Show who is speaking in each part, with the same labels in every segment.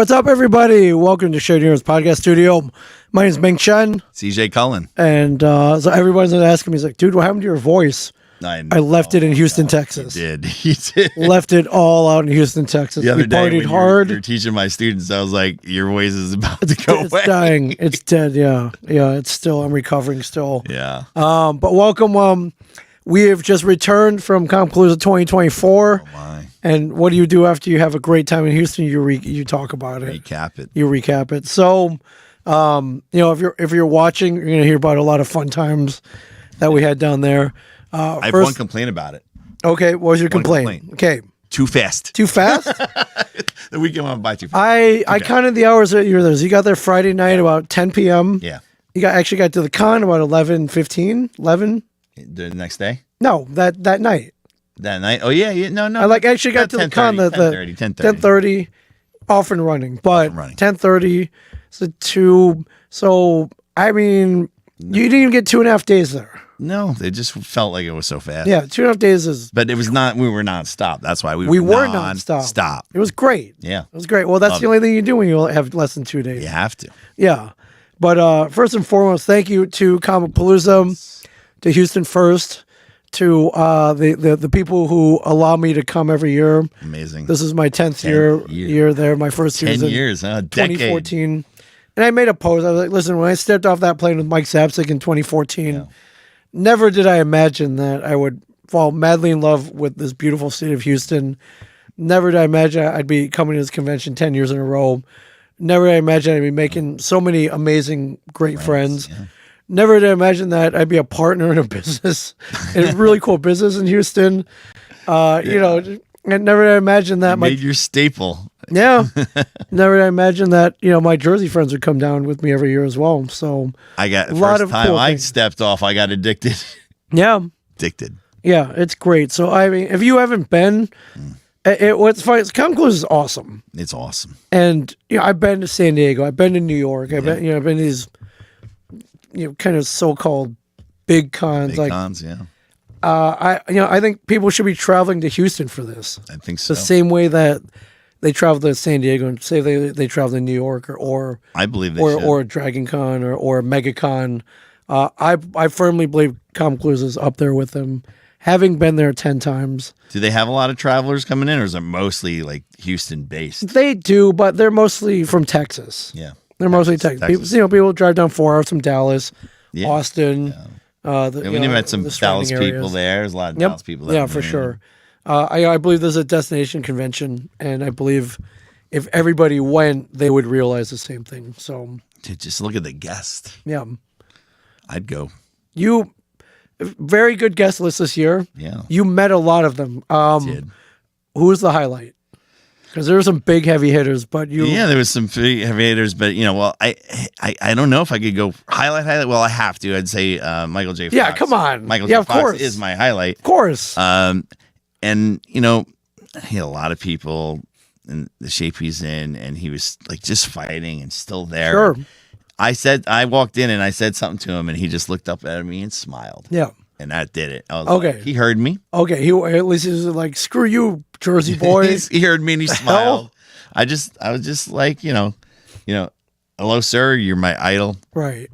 Speaker 1: what's up, everybody? Welcome to Shared Heroes Podcast Studio. My name is Ming, Chen.
Speaker 2: CJ Cullen.
Speaker 1: And so everybody's asking me, he's like, dude, what happened to your voice? I left it in Houston, Texas.
Speaker 2: You did. You did.
Speaker 1: Left it all out in Houston, Texas.
Speaker 2: The other day
Speaker 1: partied hard.
Speaker 2: You're teaching my students, I was like, your voice is about to go away.
Speaker 1: It's dying. It's dead, yeah. Yeah, it's still, I'm recovering still.
Speaker 2: Yeah.
Speaker 1: But welcome. We have just returned from Comicpalooza 2024.
Speaker 2: Oh, my.
Speaker 1: And what do you do after you have a great time in Houston? You talk about it.
Speaker 2: Recap it.
Speaker 1: You recap it. So, if you're watching, you're gonna hear about a lot of fun times that we had down there.
Speaker 2: I have one complaint about it.
Speaker 1: Okay, what was your complaint? Okay,
Speaker 2: too fast.
Speaker 1: Too fast.
Speaker 2: The weekend went by too fast.
Speaker 1: I counted the hours that you were there. So you got there Friday night about 10 p.m.
Speaker 2: Yeah.
Speaker 1: You actually got to the con about 11:15. 11.
Speaker 2: The next day.
Speaker 1: No, that night.
Speaker 2: That night. Oh yeah. No.
Speaker 1: I actually got to the con. 10:30. Off and running, but 10:30. So I mean, you didn't even get 2.5 days there.
Speaker 2: No, it just felt like it was so fast.
Speaker 1: Yeah, 2.5 days is.
Speaker 2: But it was not. We were nonstop. That's why we
Speaker 1: were nonstop.
Speaker 2: Stop.
Speaker 1: It was great.
Speaker 2: Yeah,
Speaker 1: it was great. Well, that's the only thing you do when you have less than 2 days.
Speaker 2: You have to.
Speaker 1: Yeah, but first and foremost, thank you to Comicpalooza, to Houston First, to the people who allow me to come every year.
Speaker 2: Amazing.
Speaker 1: This is my 10th year there. My first year
Speaker 2: 10 years, huh?
Speaker 1: 2014. And I made a post. I was like, listen, when I stepped off that plane with Mike Zapsik in 2014, never did I imagine that I would fall madly in love with this beautiful city of Houston. Never did I imagine I'd be coming to this convention 10 years in a row. Never did I imagine I'd be making so many amazing, great friends. Yeah. Never did I imagine that I'd be a partner in a business, in a really cool business in Houston. And never did I imagine that
Speaker 2: made your staple.
Speaker 1: Yeah. Never did I imagine that, my Jersey friends would come down with me every year as well. So
Speaker 2: I got first time I stepped off, I got addicted.
Speaker 1: Yeah.
Speaker 2: Addicted.
Speaker 1: Yeah, it's great. So I mean, if you haven't been, what's funny is Comicpalooza is awesome.
Speaker 2: It's awesome.
Speaker 1: And I've been to San Diego, I've been to New York, I've been to these kind of so-called big cons.
Speaker 2: Yeah.
Speaker 1: I think people should be traveling to Houston for this.
Speaker 2: I think so.
Speaker 1: The same way that they travel to San Diego and say they travel to New York or
Speaker 2: I believe they
Speaker 1: or Dragon Con or MegaCon. I firmly believe Comicpalooza is up there with them. Having been there 10 times.
Speaker 2: Do they have a lot of travelers coming in, or is it mostly like Houston based?
Speaker 1: They do, but they're mostly from Texas.
Speaker 2: Yeah.
Speaker 1: They're mostly Texas. People drive down 4 hours from Dallas, Austin.
Speaker 2: Yeah. We met some Dallas people there. There's a lot of Dallas people there.
Speaker 1: Yeah, for sure. I believe there's a destination convention, and I believe if everybody went, they would realize the same thing. So,
Speaker 2: dude, just look at the guest.
Speaker 1: Yeah.
Speaker 2: I'd go.
Speaker 1: Very good guest list this year.
Speaker 2: Yeah.
Speaker 1: You met a lot of them.
Speaker 2: Did.
Speaker 1: Who was the highlight? Because there were some big heavy hitters, but
Speaker 2: there was some big heavy hitters, but I don't know if I could go highlight. Well, I have to. I'd say Michael J. Fox.
Speaker 1: Yeah, come on.
Speaker 2: Michael J. Fox is my highlight.
Speaker 1: Of course.
Speaker 2: And he had a lot of people in the shape he's in, and he was like just fighting and still there.
Speaker 1: Sure.
Speaker 2: I walked in and I said something to him, and he just looked up at me and smiled.
Speaker 1: Yeah.
Speaker 2: And that did it. I was
Speaker 1: okay.
Speaker 2: Like, he heard me.
Speaker 1: Okay. At least he was like, screw you, Jersey boy.
Speaker 2: He heard me and he smiled. I was just like, hello, sir. You're my idol.
Speaker 1: Right.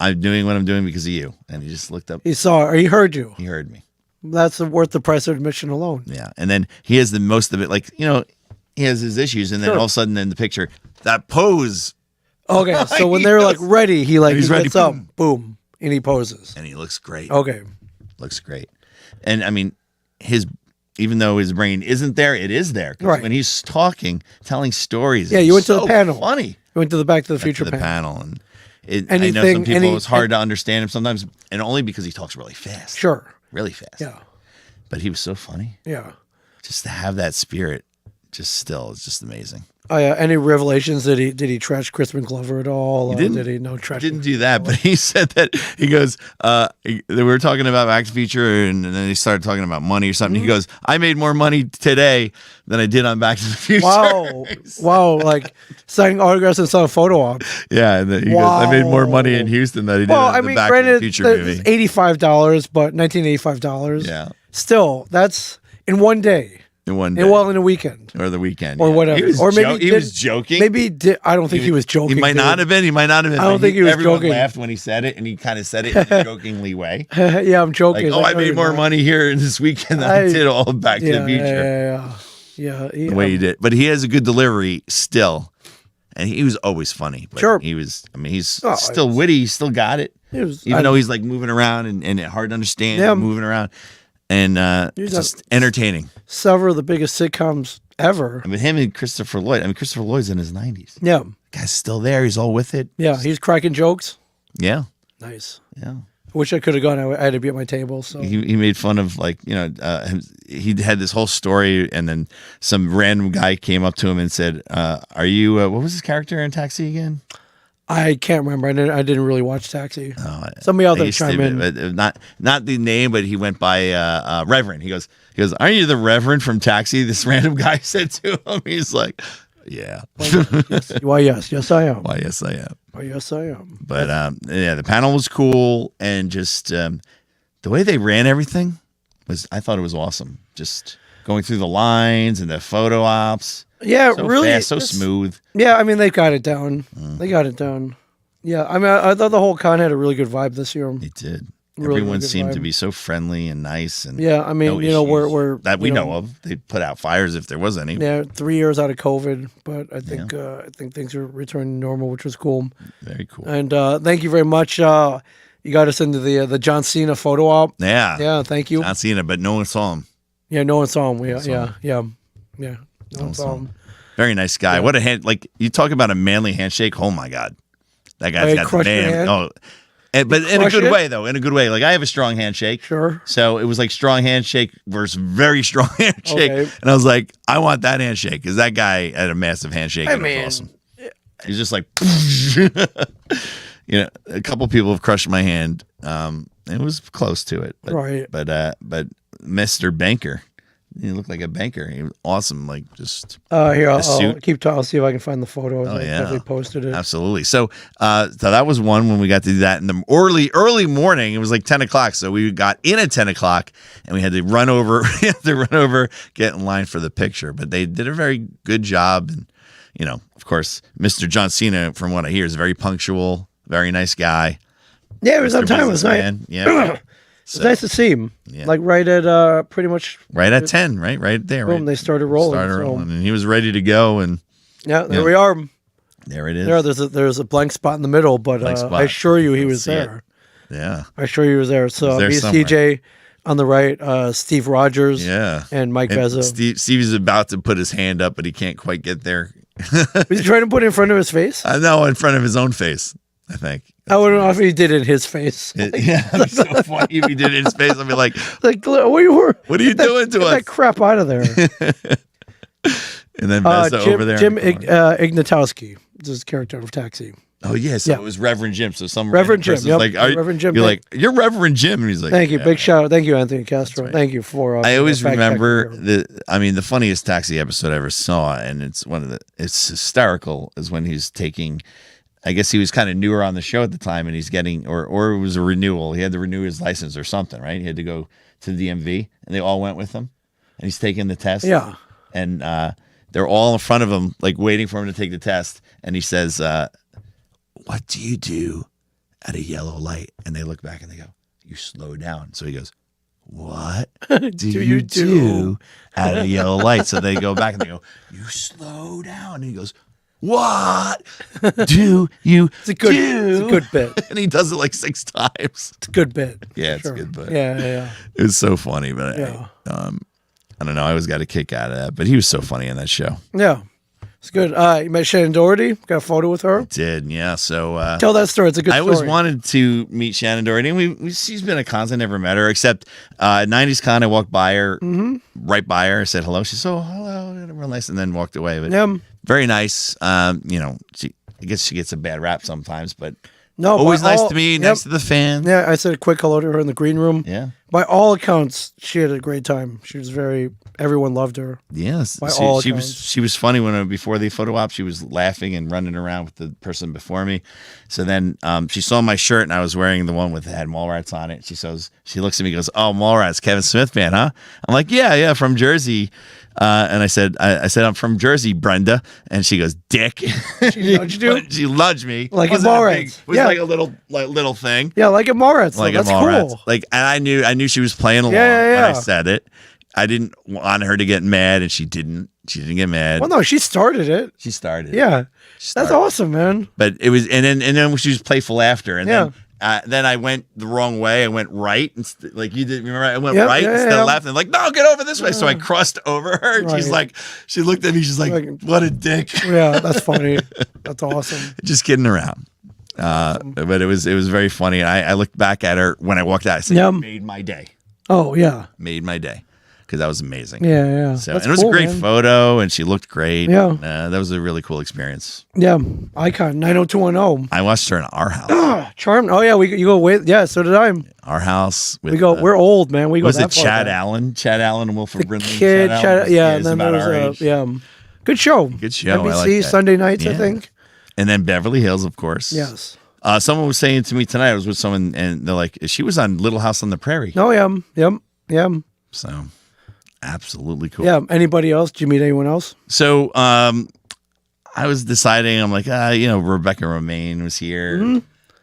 Speaker 2: I'm doing what I'm doing because of you. And he just looked up.
Speaker 1: He saw, or he heard you.
Speaker 2: He heard me.
Speaker 1: That's worth the price of admission alone.
Speaker 2: Yeah. And then he has the most of it. Like, he has his issues. And then all of a sudden in the picture, that pose.
Speaker 1: Okay. So when they're like ready, he gets up, boom. And he poses.
Speaker 2: And he looks great.
Speaker 1: Okay.
Speaker 2: Looks great. And I mean, even though his brain isn't there, it is there.
Speaker 1: Right.
Speaker 2: When he's talking, telling stories.
Speaker 1: Yeah, you went to the panel.
Speaker 2: Funny.
Speaker 1: You went to the Back to the Future
Speaker 2: panel. And I know some people, it's hard to understand him sometimes, and only because he talks really fast.
Speaker 1: Sure.
Speaker 2: Really fast.
Speaker 1: Yeah.
Speaker 2: But he was so funny.
Speaker 1: Yeah.
Speaker 2: Just to have that spirit, it's just amazing.
Speaker 1: Oh yeah. Any revelations? Did he trash Crispin Glover at all?
Speaker 2: He didn't.
Speaker 1: Did he no trash?
Speaker 2: He didn't do that, but he said that he goes. We were talking about Back to the Future, and then he started talking about money or something. Mm-hmm. He goes, "I made more money today than I did on Back to the Future."
Speaker 1: Wow! Like signing autographs and selling photo ops.
Speaker 2: Yeah, and then he goes, "I made more money in Houston than I did on the Back to the Future movie."
Speaker 1: $85, but $1985.
Speaker 2: Yeah.
Speaker 1: Still, that's in one day.
Speaker 2: in one day.
Speaker 1: in a weekend.
Speaker 2: Or the weekend.
Speaker 1: Or whatever. Or maybe
Speaker 2: he was joking.
Speaker 1: Maybe he did. I don't think he was joking.
Speaker 2: He might not have been. He might not have been.
Speaker 1: I don't think he was
Speaker 2: everyone
Speaker 1: joking.
Speaker 2: laughed when he said it, and he kind of said it in a jokingly way.
Speaker 1: Yeah, I'm joking.
Speaker 2: Like, I made more money here this weekend than I did all Back to the Future.
Speaker 1: Yeah.
Speaker 2: The way he did. But he has a good delivery still. And he was always funny. But
Speaker 1: sure.
Speaker 2: He was, he's still witty. He still got it. Even though he's like moving around and hard to understand, moving around. And just entertaining.
Speaker 1: Several of the biggest sitcoms ever.
Speaker 2: I mean, him and Christopher Lloyd. I mean, Christopher Lloyd's in his 90s.
Speaker 1: Yeah.
Speaker 2: The guy's still there. He's all with it.
Speaker 1: Yeah, he's cracking jokes.
Speaker 2: Yeah.
Speaker 1: Nice.
Speaker 2: Yeah.
Speaker 1: I wish I could have gone. I had to be at my table. So
Speaker 2: he made fun of he had this whole story, and then some random guy came up to him and said, "Are you? What was his character in Taxi again?"
Speaker 1: I can't remember. I didn't really watch Taxi. Somebody out there chime in.
Speaker 2: Not the name, but he went by Reverend. He goes, "Aren't you the Reverend from Taxi?" This random guy said to him. He's like, "Yeah."
Speaker 1: Why yes, I am.
Speaker 2: Why yes, I am.
Speaker 1: Why yes, I am.
Speaker 2: But the panel was cool, and just the way they ran everything I thought it was awesome. Just going through the lines and the photo ops.
Speaker 1: Yeah,
Speaker 2: so
Speaker 1: really
Speaker 2: fast, so smooth.
Speaker 1: Yeah, I mean they got it down. They got it down. Yeah, I mean I thought the whole con had a really good vibe this year.
Speaker 2: It did.
Speaker 1: Really,
Speaker 2: Everyone
Speaker 1: really
Speaker 2: seemed
Speaker 1: vibe.
Speaker 2: to be so friendly and nice, and
Speaker 1: yeah, I mean we're
Speaker 2: that we know of. They put out fires if there was any.
Speaker 1: Yeah, 3 years out of COVID, but I think things are returning to normal, which was cool.
Speaker 2: Very cool.
Speaker 1: And thank you very much. You got us into the John Cena photo op.
Speaker 2: Yeah,
Speaker 1: thank you.
Speaker 2: Not Cena, but no one saw him.
Speaker 1: Yeah, no one saw him. Yeah. No one saw him.
Speaker 2: Very nice guy.
Speaker 1: Yeah.
Speaker 2: What a hand! Like you talk about a manly handshake. Oh my god, that guy's got the
Speaker 1: crushed your
Speaker 2: man.
Speaker 1: hand?
Speaker 2: Oh, but in a good way though. In a good way. Like I have a strong handshake.
Speaker 1: Sure.
Speaker 2: So it was like strong handshake versus very strong handshake,
Speaker 1: Okay.
Speaker 2: and I was like, I want that handshake because that guy had a massive handshake. And it was awesome. He's just like, a couple people have crushed my hand. It was close to it, but,
Speaker 1: Right.
Speaker 2: But Mr. Banker. He looked like a banker. He was awesome. Like just
Speaker 1: Here, I'll
Speaker 2: suit.
Speaker 1: keep talking. I'll see if I can find the photo. I
Speaker 2: yeah.
Speaker 1: definitely posted it.
Speaker 2: Absolutely. So that was one when we got to do that in the early morning. It was like 10 o'clock. So we got in at 10 o'clock and we had to run over, get in line for the picture. But they did a very good job. And, of course, Mr. John Cena, from what I hear, is very punctual, very nice guy.
Speaker 1: Yeah, it was on time. It was nice.
Speaker 2: Businessman. Yeah.
Speaker 1: It's nice to see him.
Speaker 2: Yeah.
Speaker 1: Like right at pretty much
Speaker 2: Right at 10, right there.
Speaker 1: boom,
Speaker 2: Right.
Speaker 1: they started rolling.
Speaker 2: And he was ready to go. And
Speaker 1: Yeah, there we are.
Speaker 2: there it is.
Speaker 1: There's a blank spot in the middle, but I assure you he was there.
Speaker 2: Yeah.
Speaker 1: I assure you he was there. So
Speaker 2: there
Speaker 1: me,
Speaker 2: somewhere.
Speaker 1: CJ on the right, Steve Rogers,
Speaker 2: Yeah.
Speaker 1: and Mike Vezza.
Speaker 2: Stevie's about to put his hand up, but he can't quite get there.
Speaker 1: Was he trying to put it in front of his face?
Speaker 2: I know, in front of his own face, I think.
Speaker 1: I wouldn't know if he did it in his face.
Speaker 2: Yeah, it'd be so funny if he did it in his face. I'd be like,
Speaker 1: Like, what are you
Speaker 2: doing to
Speaker 1: get
Speaker 2: us?
Speaker 1: that crap out of there.
Speaker 2: And then Vezza over there.
Speaker 1: Jim Ignatowski is his character of Taxi.
Speaker 2: Oh, yeah. So it was Reverend Jim. So some
Speaker 1: Reverend Jim.
Speaker 2: person's
Speaker 1: Yep.
Speaker 2: like,
Speaker 1: Reverend Jim.
Speaker 2: You're like, you're Reverend Jim. And he's like,
Speaker 1: Thank you.
Speaker 2: yeah.
Speaker 1: Big shout out. Thank you, Anthony Castro.
Speaker 2: Right.
Speaker 1: Thank you for.
Speaker 2: I always
Speaker 1: fact
Speaker 2: remember
Speaker 1: checking
Speaker 2: the funniest Taxi episode I ever saw. And it's it's hysterical is when he's taking, I guess he was kind of newer on the show at the time and he's getting, or it was a renewal. He had to renew his license or something, right? He had to go to the DMV and they all went with him and he's taking the test.
Speaker 1: Yeah.
Speaker 2: And they're all in front of him, like waiting for him to take the test. And he says, what do you do at a yellow light? And they look back and they go, you slow down. So he goes, what do you do at a yellow light? So they go back and they go, you slow down. And he goes, what do you
Speaker 1: It's a good bit.
Speaker 2: And he does it like 6 times.
Speaker 1: It's a good bit.
Speaker 2: Yeah, it's
Speaker 1: Sure.
Speaker 2: a good bit.
Speaker 1: Yeah.
Speaker 2: It was so funny, but
Speaker 1: Yeah.
Speaker 2: I don't know. I always got a kick out of that. But he was so funny in that show.
Speaker 1: Yeah. It's good. You met Shannon Doherty. Got a photo with her.
Speaker 2: Did, yeah. So
Speaker 1: Tell that story. It's a good
Speaker 2: I
Speaker 1: story.
Speaker 2: always wanted to meet Shannon Doherty, and she's been a con. I never met her, except at 90s Con. I walked by her, right by her. I said hello. She said, "Oh, hello," real nice, and then walked away. But very nice. I guess she gets a bad rap sometimes, but
Speaker 1: No,
Speaker 2: always
Speaker 1: by
Speaker 2: nice
Speaker 1: all-
Speaker 2: to me,
Speaker 1: yep.
Speaker 2: nice to the fans.
Speaker 1: Yeah, I said a quick hello to her in the green room.
Speaker 2: Yeah.
Speaker 1: By all accounts, she had a great time. She was everyone loved her.
Speaker 2: Yes,
Speaker 1: By all
Speaker 2: she
Speaker 1: accounts.
Speaker 2: was funny when before the photo op. She was laughing and running around with the person before me. So then she saw my shirt and I was wearing the one that had Mallrats on it. She looks at me and goes, "Oh, Mallrats, Kevin Smith fan, huh?" I'm like, "Yeah, from Jersey." And I said, I'm from Jersey, Brenda. And she goes, Dick.
Speaker 1: She nudged you?
Speaker 2: She nudged me.
Speaker 1: Like
Speaker 2: Wasn't
Speaker 1: in
Speaker 2: a big-
Speaker 1: Mallrats.
Speaker 2: It was like a little thing.
Speaker 1: Yeah, like at Mallrats.
Speaker 2: Like
Speaker 1: That's
Speaker 2: a Mallrats.
Speaker 1: cool.
Speaker 2: Like, and I knew she was playing along when I said it. I didn't want her to get mad, and she didn't. She didn't get mad.
Speaker 1: Well, no, she started it.
Speaker 2: She started.
Speaker 1: Yeah.
Speaker 2: She
Speaker 1: That's
Speaker 2: started.
Speaker 1: awesome, man.
Speaker 2: But it was, and then she was playful after, and then I went the wrong way. I went right, like you did. Remember, I went right instead of left, and like, no, get over this way. So I crossed over her. And she's like, she looked at me. She's like, what a dick.
Speaker 1: Yeah, that's funny. That's awesome.
Speaker 2: Just kidding around. But it was very funny. And I looked back at her when I walked out. I said, made my day.
Speaker 1: Oh yeah,
Speaker 2: made my day. Because that was amazing.
Speaker 1: Yeah.
Speaker 2: So, and it was a great photo, and she looked great.
Speaker 1: Yeah.
Speaker 2: That was a really cool experience.
Speaker 1: Yeah. Icon 90210.
Speaker 2: I watched her in our house.
Speaker 1: Charmed. Oh, yeah. You go with, yeah, so did I.
Speaker 2: Our house. With,
Speaker 1: we're old, man. We go
Speaker 2: was
Speaker 1: that
Speaker 2: it
Speaker 1: far
Speaker 2: Chad
Speaker 1: back.
Speaker 2: Allen? Chad Allen and Wilford
Speaker 1: The
Speaker 2: Brimley?
Speaker 1: kid, Chad, yeah. And then
Speaker 2: about
Speaker 1: there
Speaker 2: our
Speaker 1: was,
Speaker 2: age.
Speaker 1: Good show.
Speaker 2: Good show.
Speaker 1: NBC,
Speaker 2: I like that.
Speaker 1: Sunday nights, I think.
Speaker 2: And then Beverly Hills, of course.
Speaker 1: Yes.
Speaker 2: Someone was saying to me tonight, I was with someone, and they're like, she was on Little House on the Prairie.
Speaker 1: Oh, yeah. Yep.
Speaker 2: So, absolutely cool.
Speaker 1: Yeah. Anybody else? Did you meet anyone else?
Speaker 2: So, I was deciding, I'm like, Rebecca Romaine was here.
Speaker 1: Mm-hmm.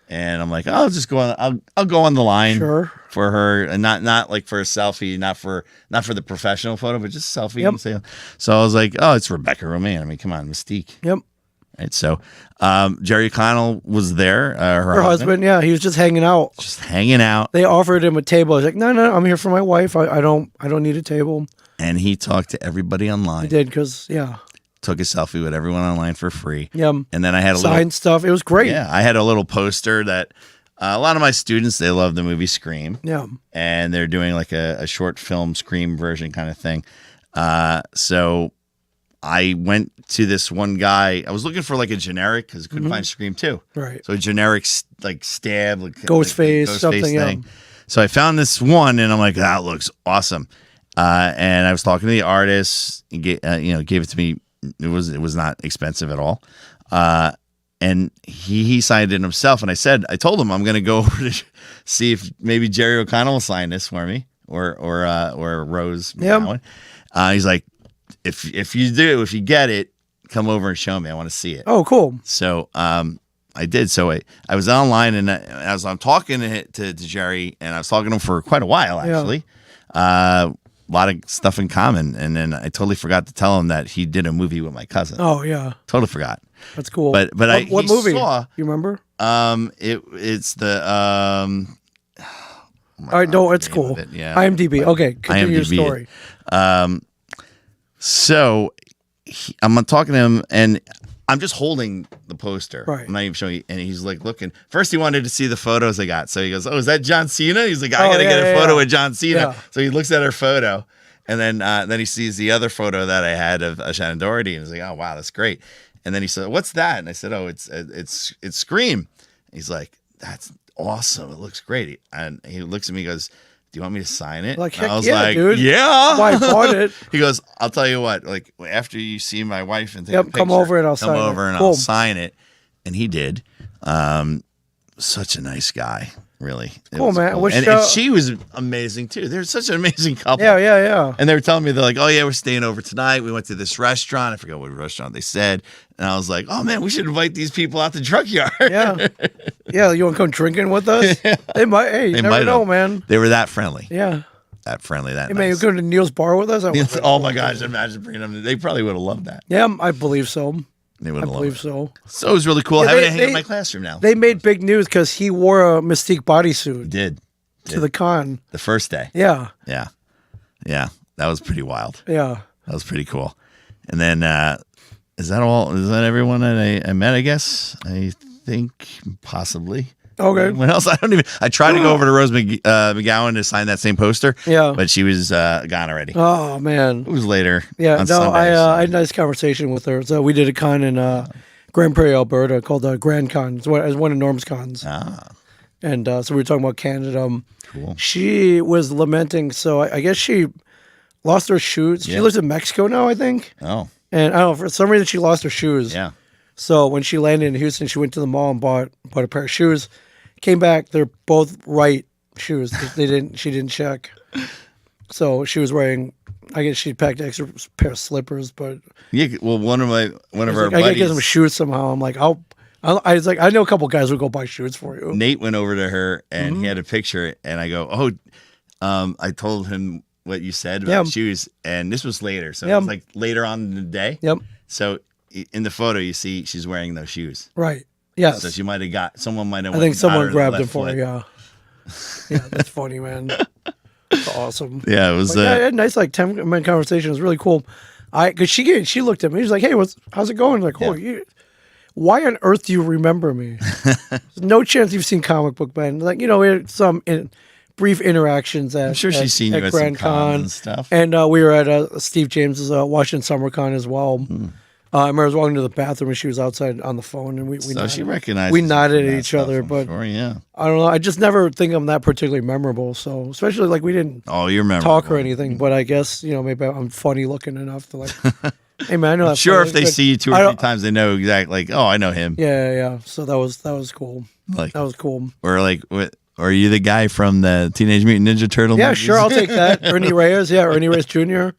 Speaker 2: And I'm like, I'll just go on. I'll go on the line for her, and not like for a selfie, not for the professional photo, but just a selfie.
Speaker 1: Yep.
Speaker 2: So I was like, oh, it's Rebecca Romaine. I mean, come on, Mystique.
Speaker 1: Yep.
Speaker 2: Right. So, Jerry O'Connell was there. Her
Speaker 1: husband. Yeah, he was just hanging out.
Speaker 2: Just hanging out.
Speaker 1: They offered him a table. I was like, no, I'm here for my wife. I don't need a table.
Speaker 2: And he talked to everybody online.
Speaker 1: He did because
Speaker 2: took a selfie with everyone online for free.
Speaker 1: Yeah.
Speaker 2: And then I had a
Speaker 1: signed stuff. It was great.
Speaker 2: Yeah. I had a little poster that a lot of my students, they love the movie Scream.
Speaker 1: Yeah.
Speaker 2: And they're doing like a short film Scream version kind of thing. So I went to this one guy. I was looking for like a generic because I couldn't find Scream 2.
Speaker 1: Right.
Speaker 2: So a generic like stab, like
Speaker 1: Ghostface, something.
Speaker 2: Thing. So I found this one and I'm like, that looks awesome. And I was talking to the artist. He gave it to me. It was not expensive at all. And he signed it himself. And I told him I'm going to go over to see if maybe Jerry O'Connell will sign this for me or Rose McGowan. He's like, if you get it, come over and show me. I want to see it.
Speaker 1: Oh, cool.
Speaker 2: So I did. So I was online and as I'm talking to Jerry, and I was talking to him for quite a while actually. A lot of stuff in common, and then I totally forgot to tell him that he did a movie with my cousin.
Speaker 1: Oh yeah,
Speaker 2: totally forgot.
Speaker 1: That's cool.
Speaker 2: But
Speaker 1: what movie?
Speaker 2: Saw,
Speaker 1: you remember?
Speaker 2: It's the
Speaker 1: all right, no, it's cool.
Speaker 2: Yeah,
Speaker 1: IMDb. Okay, continue your story.
Speaker 2: So I'm talking to him, and I'm just holding the poster.
Speaker 1: Right.
Speaker 2: I'm not even showing you. And he's like looking. First, he wanted to see the photos I got. So he goes, oh, is that John Cena? He's like, I got to get a photo with John Cena.
Speaker 1: Yeah.
Speaker 2: So he looks at her photo. And then he sees the other photo that I had of Shannon Doherty. And he's like, oh, wow, that's great. And then he said, what's that? And I said, oh, it's Scream. He's like, that's awesome. It looks great. And he looks at me and goes, do you want me to sign it?
Speaker 1: Like,
Speaker 2: and I was
Speaker 1: heck yeah,
Speaker 2: like,
Speaker 1: dude.
Speaker 2: yeah.
Speaker 1: Why I bought it.
Speaker 2: He goes, I'll tell you what, like after you see my wife and take a picture,
Speaker 1: come over and I'll sign it.
Speaker 2: Come over and
Speaker 1: Cool.
Speaker 2: I'll sign it. And he did. Such a nice guy, really.
Speaker 1: Cool, man.
Speaker 2: Cool. And she was amazing too. They're such an amazing couple.
Speaker 1: Yeah.
Speaker 2: And they were telling me, they're like, oh yeah, we're staying over tonight. We went to this restaurant. I forgot what restaurant they said. And I was like, oh man, we should invite these people out to Drug Yard.
Speaker 1: Yeah. You want to come drinking with us? They might. Hey, you never know, man.
Speaker 2: They were that friendly.
Speaker 1: Yeah.
Speaker 2: That friendly. That
Speaker 1: hey,
Speaker 2: nice.
Speaker 1: man, you go to Neil's bar with us?
Speaker 2: Oh my gosh, imagine bringing them. They probably would have loved that.
Speaker 1: Yeah, I believe so.
Speaker 2: They would have loved it.
Speaker 1: So.
Speaker 2: So it was really cool. Having it hang in my classroom now.
Speaker 1: They made big news because he wore a Mystique bodysuit.
Speaker 2: Did.
Speaker 1: To the con.
Speaker 2: The first day.
Speaker 1: Yeah.
Speaker 2: Yeah. That was pretty wild.
Speaker 1: Yeah.
Speaker 2: That was pretty cool. And then is that all? Is that everyone that I met, I guess? I think possibly.
Speaker 1: Okay.
Speaker 2: What else? I don't even. I tried to go over to Rose McGowan to sign that same poster.
Speaker 1: Yeah.
Speaker 2: But she was gone already.
Speaker 1: Oh man.
Speaker 2: It was later.
Speaker 1: Yeah.
Speaker 2: On
Speaker 1: No,
Speaker 2: Sunday,
Speaker 1: I had a nice conversation with her. So we did a con in Grand Prairie, Alberta, called Grand Con. It's one of Norm's cons. And so we were talking about Canada.
Speaker 2: Cool.
Speaker 1: She was lamenting. So I guess she lost her shoes. She lives in Mexico now, I think.
Speaker 2: Oh.
Speaker 1: And I don't know, for some reason she lost her shoes.
Speaker 2: Yeah.
Speaker 1: So when she landed in Houston, she went to the mall and bought a pair of shoes. Came back, they're both right shoes. She didn't check. So she was wearing I guess she packed an extra pair of slippers, but
Speaker 2: Yeah, well, one of our
Speaker 1: I gotta get some
Speaker 2: buddies,
Speaker 1: shoes somehow. I'm like, I was like, I know a couple guys who go buy shoes for you.
Speaker 2: Nate, went over to her and he had a picture, and I go, I told him what you said about shoes, and this was later, so it was like later on in the day.
Speaker 1: Yep.
Speaker 2: So in the photo, you see she's wearing those shoes.
Speaker 1: Right. Yes.
Speaker 2: So she might have someone might have.
Speaker 1: I think someone grabbed them for her. Yeah. Yeah, that's funny, man. That's awesome.
Speaker 2: Yeah, it was.
Speaker 1: Yeah, nice, like 10-minute conversation. It was really cool. Because she looked at me. She's like, "Hey, how's it going?" Like, why on earth do you remember me? There's no chance you've seen Comic Book Man. Like, we had some brief interactions at.
Speaker 2: I'm sure she's seen you at
Speaker 1: Grand
Speaker 2: some cons
Speaker 1: Con
Speaker 2: and stuff.
Speaker 1: And we were at Steve James's Washington Summer Con as well. I remember I was walking to the bathroom and she was outside on the phone, and we
Speaker 2: So
Speaker 1: nodded.
Speaker 2: she recognized.
Speaker 1: We nodded at each other, but
Speaker 2: sure, yeah.
Speaker 1: I don't know. I just never think I'm that particularly memorable. So especially like we didn't
Speaker 2: You're memorable.
Speaker 1: talk or anything, but I guess maybe I'm funny looking enough to like. Hey man, I know that's
Speaker 2: Sure,
Speaker 1: funny,
Speaker 2: if they
Speaker 1: but
Speaker 2: see you 2 or 3 times, they know exactly. Like, I know him.
Speaker 1: Yeah. So that was cool.
Speaker 2: Like
Speaker 1: That was cool.
Speaker 2: or like what? Or are you the guy from the Teenage Mutant Ninja Turtle?
Speaker 1: Yeah,
Speaker 2: movies?
Speaker 1: sure, I'll take that. Ernie Reyes, Ernie Reyes Jr.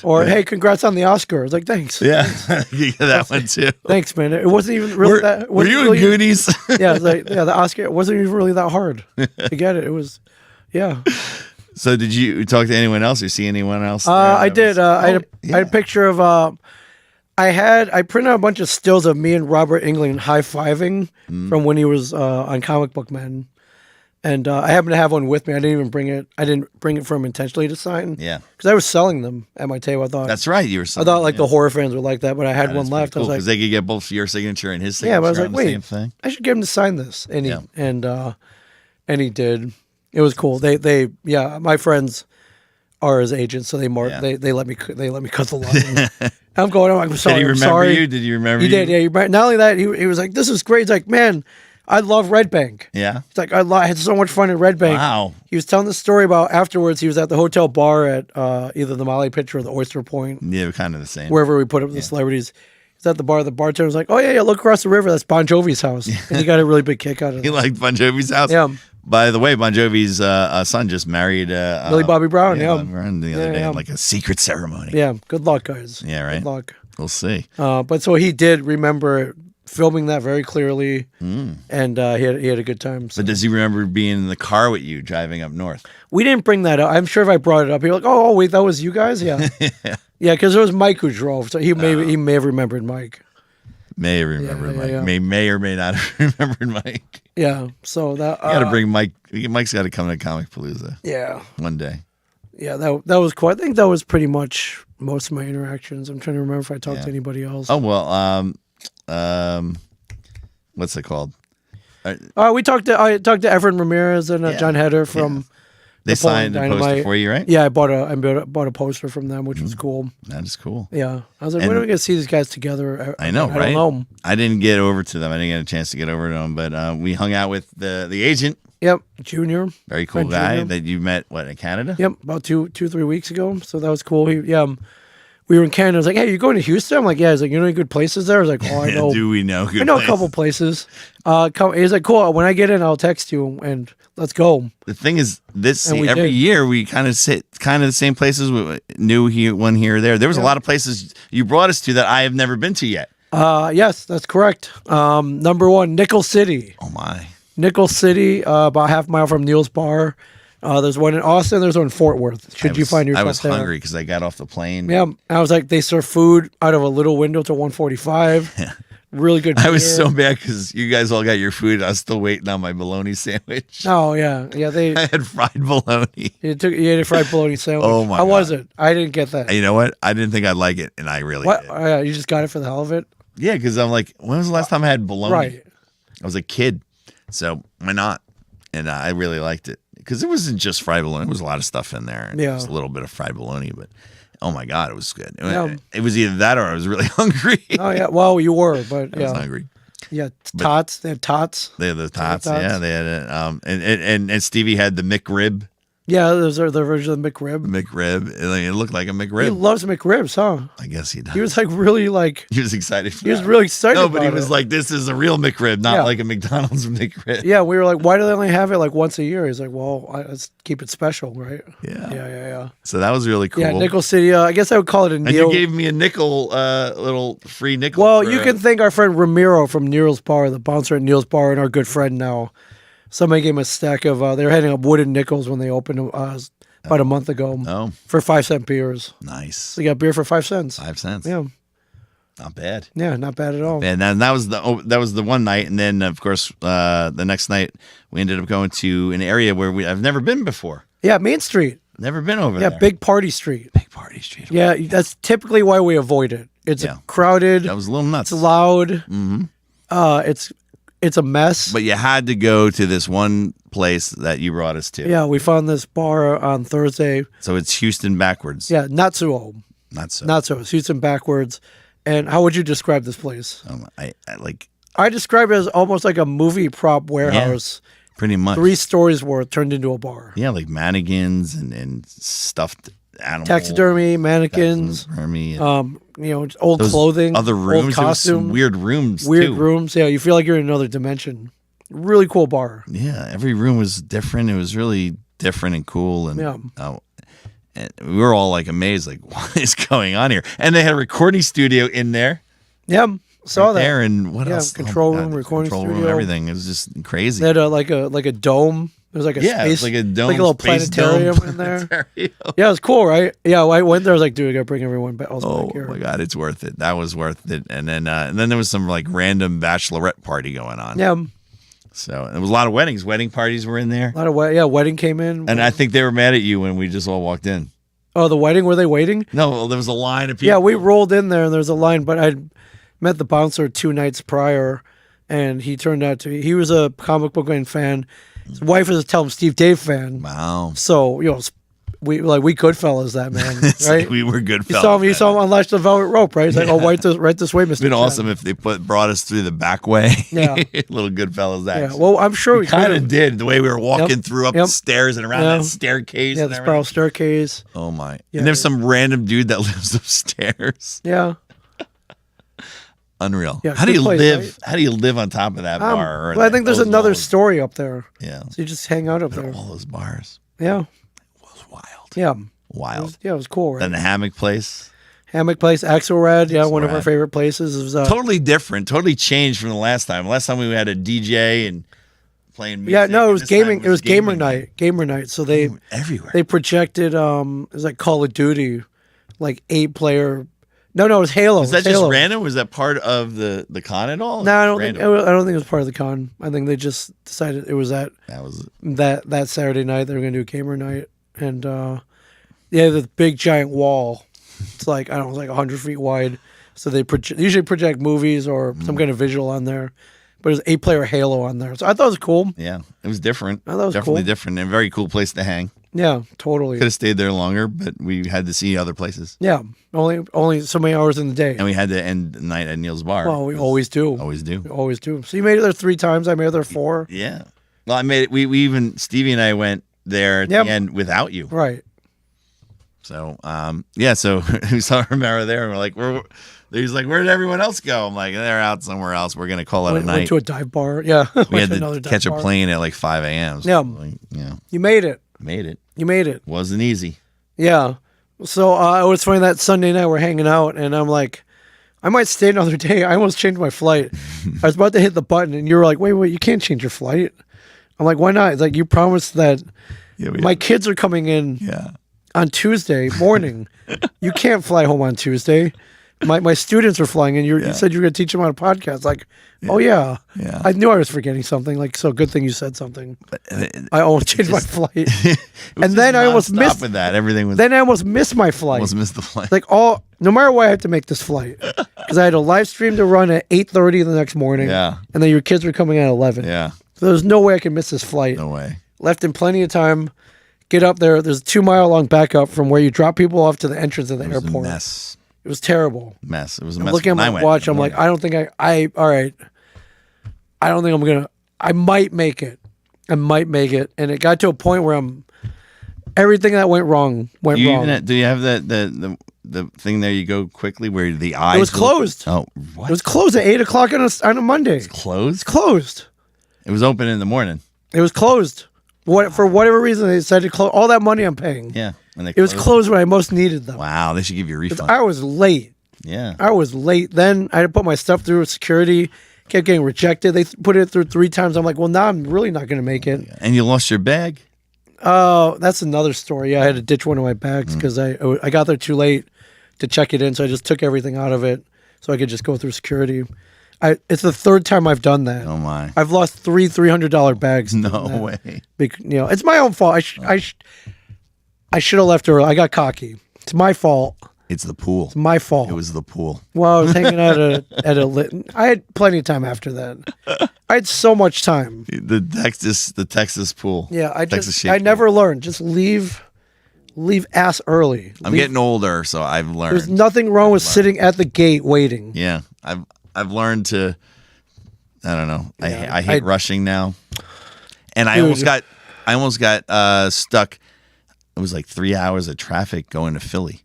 Speaker 1: Or hey, congrats on the Oscar. It's like thanks.
Speaker 2: Yeah, that one too.
Speaker 1: Thanks, man. It wasn't even really that.
Speaker 2: Were you
Speaker 1: really,
Speaker 2: in Goonies?
Speaker 1: Yeah, it's like the Oscar. It wasn't even really that hard to get it. It was, yeah.
Speaker 2: So did you talk to anyone else or see anyone else?
Speaker 1: I did. I had a picture of. I printed out a bunch of stills of me and Robert Englund high-fiving from when he was on Comic Book Men. And I happen to have one with me. I didn't even bring it. I didn't bring it for him intentionally to sign.
Speaker 2: Yeah,
Speaker 1: because I was selling them at my table. I thought
Speaker 2: that's right. You were.
Speaker 1: I thought like the horror fans would like that, but I had one left.
Speaker 2: Cool,
Speaker 1: I was like,
Speaker 2: because they could get both your signature and his signature.
Speaker 1: Yeah, but I was like,
Speaker 2: on the
Speaker 1: wait,
Speaker 2: same thing.
Speaker 1: I should get him to sign this, and he and he did. It was cool. They my friends are his agents, so they let me cut the line. I'm going. I'm sorry.
Speaker 2: Did he remember
Speaker 1: sorry.
Speaker 2: you? Did you remember?
Speaker 1: He did. Yeah. Not only that, he was like, "This is great." He's like, "Man, I love Red Bank."
Speaker 2: Yeah.
Speaker 1: It's like I had so much fun at Red Bank.
Speaker 2: Wow.
Speaker 1: He was telling the story about afterwards. He was at the hotel bar at either the Molly Pitcher or the Oyster Point.
Speaker 2: Yeah, kind of the same.
Speaker 1: Wherever we put up the celebrities. He's at the bar. The bartender was like, "Oh yeah, look across the river. That's Bon Jovi's house." And he got a really big kick out of it.
Speaker 2: He liked Bon Jovi's house.
Speaker 1: Yeah.
Speaker 2: By the way, Bon Jovi's son just married
Speaker 1: Millie Bobby Brown. Yeah.
Speaker 2: Bobby Brown the other day, like a secret ceremony.
Speaker 1: Yeah. Good luck, guys.
Speaker 2: Yeah. Right.
Speaker 1: Good luck.
Speaker 2: We'll see.
Speaker 1: But so he did remember filming that very clearly, and he had a good time. So.
Speaker 2: But does he remember being in the car with you driving up north?
Speaker 1: We didn't bring that up. I'm sure if I brought it up, he'd be like, "Oh, wait, that was you guys." Yeah. Yeah, because it was Mike who drove, so he may have remembered Mike.
Speaker 2: May have remembered Mike.
Speaker 1: Yeah.
Speaker 2: May or may not have remembered Mike.
Speaker 1: Yeah. So that
Speaker 2: You got to bring Mike. Mike's got to come to Comicpalooza.
Speaker 1: Yeah.
Speaker 2: One day.
Speaker 1: Yeah, that was cool. I think that was pretty much most of my interactions. I'm trying to remember if I talked to anybody else.
Speaker 2: Oh well. What's it called?
Speaker 1: I talked to Everett Ramirez and John Heder from.
Speaker 2: They signed a poster for you, right?
Speaker 1: Yeah, I bought a poster from them, which was cool.
Speaker 2: That is cool.
Speaker 1: Yeah, I was like, when are we gonna see these guys together?
Speaker 2: I know, right?
Speaker 1: I don't know.
Speaker 2: I didn't get over to them. I didn't get a chance to get over to them, but we hung out with the agent.
Speaker 1: Yep, Junior.
Speaker 2: Very cool guy that you met in Canada.
Speaker 1: Yep, about 3 weeks ago. So that was cool. We were in Canada. I was like, "Hey, you going to Houston?" I'm like, "Yeah." He's like, "You know any good places there?" I was like, "Oh, I know."
Speaker 2: Do we know?
Speaker 1: I know a couple places. He's like, "Cool. When I get in, I'll text you and let's go."
Speaker 2: The thing is, every
Speaker 1: did.
Speaker 2: year we kind of sit the same places. We knew one here or there. There was a lot of places you brought us to that I have never been to yet.
Speaker 1: Yes, that's correct. Number one, Nickel City.
Speaker 2: Oh my.
Speaker 1: Nickel City, about half a mile from Neil's Bar. There's one in Austin. There's one in Fort Worth. You find yourself
Speaker 2: I was
Speaker 1: there.
Speaker 2: hungry because I got off the plane.
Speaker 1: Yeah, I was like, they serve food out of a little window to 145.
Speaker 2: Yeah.
Speaker 1: Really good.
Speaker 2: I was
Speaker 1: beer.
Speaker 2: so bad because you guys all got your food. I was still waiting on my bologna sandwich.
Speaker 1: Oh yeah.
Speaker 2: I had fried bologna.
Speaker 1: You ate a fried bologna sandwich.
Speaker 2: Oh my!
Speaker 1: How
Speaker 2: God.
Speaker 1: was it? I didn't get that.
Speaker 2: You know what? I didn't think I'd like it, and I really did.
Speaker 1: You just got it for the hell of it?
Speaker 2: Yeah, because I'm like, when was the last time I had bologna?
Speaker 1: Right.
Speaker 2: I was a kid, so why not? And I really liked it because it wasn't just fried bologna. There was a lot of stuff in there. And just a little bit of fried bologna, but oh my God, it was good. It was either that or I was really hungry.
Speaker 1: Oh yeah, well you were, but
Speaker 2: I was hungry.
Speaker 1: Yeah, tots. They had tots.
Speaker 2: They had the tots. Yeah, they had it. And Stevie had the McRib.
Speaker 1: Yeah, those are the version of McRib.
Speaker 2: McRib. It looked like a
Speaker 1: He
Speaker 2: McRib.
Speaker 1: loves McRibs, huh?
Speaker 2: I guess he does.
Speaker 1: He was like really like
Speaker 2: He was excited.
Speaker 1: he was really excited.
Speaker 2: No, but he
Speaker 1: about
Speaker 2: was
Speaker 1: it.
Speaker 2: like, "This is a real McRib, not
Speaker 1: Yeah.
Speaker 2: like a McDonald's McRib."
Speaker 1: Yeah, we were like, why do they only have it like once a year? He's like, well, let's keep it special, right?
Speaker 2: Yeah.
Speaker 1: Yeah.
Speaker 2: So that was really cool.
Speaker 1: Yeah, Nickel City. I guess I would call it a
Speaker 2: And
Speaker 1: Neil.
Speaker 2: you gave me a nickel, little free nickel.
Speaker 1: Well,
Speaker 2: for,
Speaker 1: you can thank our friend Ramiro from Neil's Bar, the bouncer at Neil's Bar, and our good friend now. Somebody gave him a stack of. They were handing up wooden nickels when they opened about a month ago
Speaker 2: Oh,
Speaker 1: for 5-cent beers.
Speaker 2: nice.
Speaker 1: So you got beer for 5 cents.
Speaker 2: 5 cents.
Speaker 1: Yeah,
Speaker 2: Not bad.
Speaker 1: yeah, not bad at all.
Speaker 2: And that was the one night, and then of course the next night we ended up going to an area where I've never been before.
Speaker 1: Yeah, Main Street.
Speaker 2: Never been over
Speaker 1: Yeah,
Speaker 2: there.
Speaker 1: Big Party Street.
Speaker 2: Big Party Street.
Speaker 1: Yeah, that's typically why we avoid it. It's
Speaker 2: Yeah.
Speaker 1: crowded.
Speaker 2: That was a little nuts.
Speaker 1: It's loud.
Speaker 2: Mm-hmm.
Speaker 1: It's a mess.
Speaker 2: But you had to go to this one place that you brought us to.
Speaker 1: Yeah, we found this bar on Thursday.
Speaker 2: So it's Houston backwards.
Speaker 1: Yeah, not so old.
Speaker 2: Not so.
Speaker 1: Not so. It's Houston backwards. And how would you describe this place?
Speaker 2: I like
Speaker 1: I describe it as almost like a movie prop warehouse.
Speaker 2: pretty much.
Speaker 1: 3 stories worth turned into a bar.
Speaker 2: Yeah, like mannequins and stuffed animals.
Speaker 1: Taxidermy, mannequins,
Speaker 2: Taxidermy and
Speaker 1: old
Speaker 2: those
Speaker 1: clothing,
Speaker 2: other rooms.
Speaker 1: old
Speaker 2: There was some
Speaker 1: costume,
Speaker 2: weird rooms
Speaker 1: weird
Speaker 2: too.
Speaker 1: rooms. Yeah, you feel like you're in another dimension. Really cool bar.
Speaker 2: Yeah, every room was different. It was really different and cool. And,
Speaker 1: Yeah.
Speaker 2: and we were all like amazed, like, what is going on here? And they had a recording studio in there.
Speaker 1: Yeah, saw
Speaker 2: right
Speaker 1: that.
Speaker 2: there. And what
Speaker 1: Yeah,
Speaker 2: else?
Speaker 1: control
Speaker 2: my
Speaker 1: room,
Speaker 2: God,
Speaker 1: recording
Speaker 2: control room,
Speaker 1: studio.
Speaker 2: everything. It was just crazy.
Speaker 1: They had like a dome. There was like a
Speaker 2: It's
Speaker 1: space,
Speaker 2: like a dome,
Speaker 1: like a little
Speaker 2: space
Speaker 1: planetarium
Speaker 2: dome
Speaker 1: in there.
Speaker 2: planetarium.
Speaker 1: Yeah, it was cool, right? Yeah, I went there. I was like, dude, I gotta bring everyone back.
Speaker 2: Oh
Speaker 1: Back here.
Speaker 2: my God, it's worth it. That was worth it. And then there was some like random bachelorette party going on.
Speaker 1: Yeah,
Speaker 2: So there was a lot of weddings. Wedding parties were in there.
Speaker 1: a lot of wedding came in.
Speaker 2: And I think they were mad at you when we just all walked in.
Speaker 1: Oh, the wedding? Were they waiting?
Speaker 2: No, well, there was a line of people.
Speaker 1: Yeah, we rolled in there and there was a line, but I met the bouncer 2 nights prior, and he turned out to be, he was a comic book fan. His wife was a Tell Him Steve Dave fan.
Speaker 2: Wow.
Speaker 1: So, we Goodfellas that, man,
Speaker 2: It's
Speaker 1: right?
Speaker 2: like we were good
Speaker 1: You
Speaker 2: fellas.
Speaker 1: saw him unlash the velvet rope, right? He's like, oh, right this way, Mr.
Speaker 2: It'd been
Speaker 1: Chen.
Speaker 2: awesome if they brought us through the back way.
Speaker 1: Yeah.
Speaker 2: Little good fellas
Speaker 1: Yeah, well, I'm sure we
Speaker 2: kind
Speaker 1: could've.
Speaker 2: of did the way we were walking through up the stairs and around
Speaker 1: Yeah.
Speaker 2: that staircase.
Speaker 1: Yeah,
Speaker 2: and
Speaker 1: the spiral
Speaker 2: everything.
Speaker 1: staircase.
Speaker 2: Oh my!
Speaker 1: Yeah.
Speaker 2: And there's some random dude that lives upstairs.
Speaker 1: Yeah.
Speaker 2: Unreal.
Speaker 1: Yeah,
Speaker 2: how do
Speaker 1: good
Speaker 2: you
Speaker 1: place,
Speaker 2: live?
Speaker 1: right?
Speaker 2: How do you live on top of that bar? or
Speaker 1: Well, I think there's
Speaker 2: those
Speaker 1: another
Speaker 2: walls?
Speaker 1: story up there.
Speaker 2: Yeah,
Speaker 1: So you just hang out up there.
Speaker 2: all those bars.
Speaker 1: Yeah.
Speaker 2: It was wild.
Speaker 1: Yeah.
Speaker 2: Wild.
Speaker 1: It was cool, right?
Speaker 2: Then the hammock place.
Speaker 1: Hammock place, Axelrad, yeah, one of our
Speaker 2: Axelrad.
Speaker 1: favorite places. It was,
Speaker 2: Totally different. Totally changed from the last time. Last time we had a DJ and playing music.
Speaker 1: yeah, no, it
Speaker 2: and
Speaker 1: was
Speaker 2: this time
Speaker 1: gaming. It was gamer night. Gamer night. So they
Speaker 2: everywhere.
Speaker 1: projected. It was like Call of Duty, like 8-player. No, it was Halo.
Speaker 2: Was
Speaker 1: It
Speaker 2: that
Speaker 1: was
Speaker 2: just
Speaker 1: Halo.
Speaker 2: random? Was that part of the con at all?
Speaker 1: No, I don't
Speaker 2: Random.
Speaker 1: think. I don't think it was part of the con. I think they just decided it was
Speaker 2: That was
Speaker 1: that Saturday night they were going to do a gamer night, and the big giant wall. It's like I don't know, it's like 100 feet wide. So they usually project movies or some kind of visual on there, but there's 8-player Halo on there. So I thought it was cool.
Speaker 2: yeah. It was different.
Speaker 1: Oh, that was
Speaker 2: Definitely
Speaker 1: cool.
Speaker 2: different and a very cool place to hang.
Speaker 1: Yeah, totally.
Speaker 2: Could have stayed there longer, but we had to see other places,
Speaker 1: Yeah, only so many hours in the day.
Speaker 2: and we had to end the night at Neil's bar.
Speaker 1: Well, we always do.
Speaker 2: Always do.
Speaker 1: We always do. So you made it there 3 times. I made it there 4.
Speaker 2: Yeah. Well, I made it. We even Stevie and I went there at
Speaker 1: Yep.
Speaker 2: the end without you.
Speaker 1: Right.
Speaker 2: So so we saw Romero there, and we're like, he's like, where did everyone else go? I'm like, they're out somewhere else. We're gonna call it a
Speaker 1: Went
Speaker 2: night.
Speaker 1: to a dive bar. Yeah.
Speaker 2: We had to catch a plane at like 5 a.m. So
Speaker 1: Yeah.
Speaker 2: like, yeah,
Speaker 1: You made it.
Speaker 2: made it.
Speaker 1: You made it.
Speaker 2: Wasn't easy.
Speaker 1: Yeah. So it was funny that Sunday night we're hanging out, and I'm like, I might stay another day. I almost changed my flight. I was about to hit the button, and you were like, wait, you can't change your flight. I'm like, why not? It's like, you promised that
Speaker 2: Yeah,
Speaker 1: my kids are coming in
Speaker 2: yeah.
Speaker 1: on Tuesday morning. You can't fly home on Tuesday. My students are flying in. You said you were going to teach them on a podcast. Like, oh, yeah.
Speaker 2: Yeah.
Speaker 1: I knew I was forgetting something. Like, so good thing you said something. I almost changed my flight. And then I almost missed
Speaker 2: with that. Everything was
Speaker 1: Then I almost missed my flight.
Speaker 2: almost missed the flight.
Speaker 1: Like, no matter what, I had to make this flight. Because I had a live stream to run at 8:30 the next morning.
Speaker 2: Yeah.
Speaker 1: And then your kids were coming at 11.
Speaker 2: Yeah.
Speaker 1: So there's no way I could miss this flight.
Speaker 2: No way.
Speaker 1: Left in plenty of time. Get up there. There's a 2-mile long backup from where you drop people off to the entrance of the
Speaker 2: It was
Speaker 1: airport.
Speaker 2: a mess.
Speaker 1: It was terrible.
Speaker 2: Mess. It was a
Speaker 1: I'm
Speaker 2: mess.
Speaker 1: looking at
Speaker 2: when I
Speaker 1: my
Speaker 2: went
Speaker 1: watch.
Speaker 2: in
Speaker 1: I'm
Speaker 2: the
Speaker 1: like,
Speaker 2: morning.
Speaker 1: I don't think all right. I don't think I'm going to, I might make it. I might make it. And it got to a point where Everything that went wrong went
Speaker 2: You
Speaker 1: wrong.
Speaker 2: even do you have the thing there? You go quickly where the eyes.
Speaker 1: It was closed.
Speaker 2: Oh, what?
Speaker 1: It was closed at 8:00 on a Monday. It's
Speaker 2: Closed.
Speaker 1: closed.
Speaker 2: It was open in the morning.
Speaker 1: It was closed. For whatever reason, they decided to close. All that money I'm paying.
Speaker 2: Yeah, and
Speaker 1: It was closed when I most needed them.
Speaker 2: Wow, they should give you a refund.
Speaker 1: I was late.
Speaker 2: Yeah.
Speaker 1: I was late. Then I had to put my stuff through security. Kept getting rejected. They put it through 3 times. I'm like, well, now I'm really not going to make it.
Speaker 2: And you lost your bag.
Speaker 1: Oh, that's another story. Yeah, I had to ditch one of my bags because I got there too late to check it in, so I just took everything out of it so I could just go through security. It's the 3rd time I've done that.
Speaker 2: Oh my!
Speaker 1: I've lost 3 $300 bags.
Speaker 2: No way.
Speaker 1: It's my own fault. I should have left early. I got cocky. It's my fault.
Speaker 2: It's the pool.
Speaker 1: It's my fault.
Speaker 2: It was the pool.
Speaker 1: Well, I was hanging out at a I had plenty of time after that. I had so much time.
Speaker 2: The Texas pool.
Speaker 1: Yeah,
Speaker 2: Texas
Speaker 1: I
Speaker 2: pool.
Speaker 1: never learned. Just leave ass early.
Speaker 2: I'm getting older, so I've learned.
Speaker 1: There's nothing wrong with sitting at the gate waiting.
Speaker 2: Yeah, I've learned to. I don't know. I hate rushing now, and I almost got stuck. It was like 3 hours of traffic going to Philly.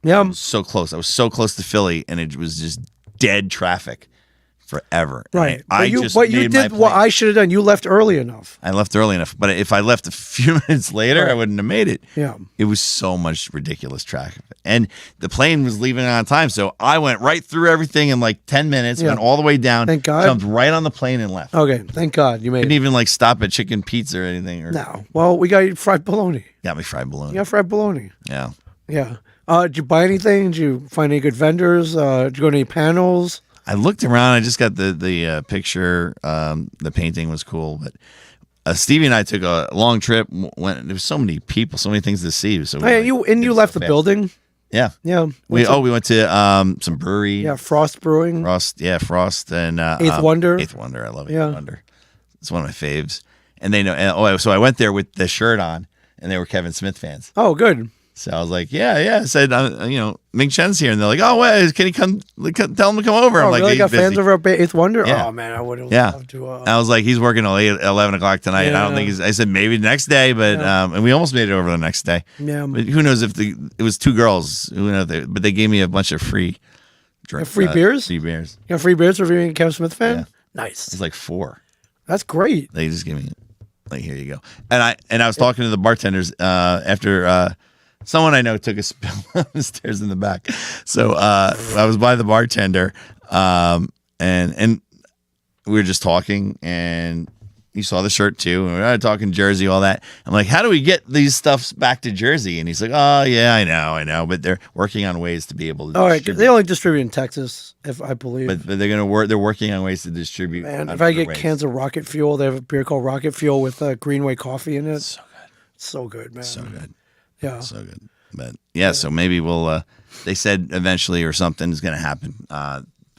Speaker 1: Yeah,
Speaker 2: So close. I was so close to Philly, and it was just dead traffic forever.
Speaker 1: right.
Speaker 2: I
Speaker 1: you
Speaker 2: just made
Speaker 1: did
Speaker 2: my
Speaker 1: what
Speaker 2: plan.
Speaker 1: I should have done. You left early enough.
Speaker 2: I left early enough, but if I left a few minutes later, I wouldn't have made it.
Speaker 1: Yeah.
Speaker 2: It was so much ridiculous traffic. And the plane was leaving on time, so I went right through everything in like 10 minutes,
Speaker 1: Yeah.
Speaker 2: went all the way down,
Speaker 1: Thank God.
Speaker 2: jumped right on the plane and left.
Speaker 1: Okay, thank God you made
Speaker 2: Didn't
Speaker 1: it.
Speaker 2: even like stop at chicken pizza or anything. Or
Speaker 1: No. Well, we got you fried bologna.
Speaker 2: got me fried bologna.
Speaker 1: You got fried bologna.
Speaker 2: Yeah.
Speaker 1: Yeah. Did you buy anything? Did you find any good vendors? Did you go to any panels?
Speaker 2: I looked around. I just got the picture. The painting was cool, but Stevie and I took a long trip. There was so many people, so many things to see. So
Speaker 1: Oh, yeah, you left the building.
Speaker 2: Yeah.
Speaker 1: Yeah.
Speaker 2: We went to some brewery.
Speaker 1: Yeah, Frost Brewing.
Speaker 2: Frost and
Speaker 1: Eighth Wonder.
Speaker 2: Eighth Wonder. I love Eighth
Speaker 1: Yeah.
Speaker 2: Wonder. It's one of my faves. And they know. And, so I went there with the shirt on, and they were Kevin Smith fans.
Speaker 1: Oh, good.
Speaker 2: So I was like, yeah. I said, Ming Chen's here, and they're like, oh, wait, can he come? Tell him to come over.
Speaker 1: Oh,
Speaker 2: I'm like,
Speaker 1: really?
Speaker 2: he's
Speaker 1: Got
Speaker 2: busy.
Speaker 1: fans over at Eighth Wonder?
Speaker 2: Yeah.
Speaker 1: Oh, man, I would have
Speaker 2: Yeah.
Speaker 1: loved to.
Speaker 2: I was like, he's working till 11 o'clock tonight.
Speaker 1: Yeah.
Speaker 2: I don't think I said maybe the next day, but and we almost made it over the next day.
Speaker 1: Yeah.
Speaker 2: But who knows if it was 2 girls? Who knows? But they gave me a bunch of free drinks.
Speaker 1: Free beers?
Speaker 2: Free beers.
Speaker 1: You got free beers for being a Kevin Smith fan?
Speaker 2: Yeah.
Speaker 1: Nice.
Speaker 2: It's like 4.
Speaker 1: That's great.
Speaker 2: They just give me like, here you go. And I was talking to the bartenders after someone I know took a spill on the stairs in the back. So I was by the bartender and we were just talking, and he saw the shirt too, and we were talking Jersey, all that. I'm like, how do we get these stuffs back to Jersey? And he's like, oh yeah, I know, but they're working on ways to be able to
Speaker 1: All right,
Speaker 2: distribute.
Speaker 1: they only distribute in Texas, if I believe.
Speaker 2: But they're gonna work. They're working on ways to distribute.
Speaker 1: Man, if
Speaker 2: other
Speaker 1: I get
Speaker 2: ways.
Speaker 1: cans of Rocket Fuel, they have a beer called Rocket Fuel with Greenway coffee in it.
Speaker 2: So good,
Speaker 1: So good, man.
Speaker 2: so good.
Speaker 1: Yeah.
Speaker 2: So good. But yeah, so maybe we'll they said eventually or something is going to happen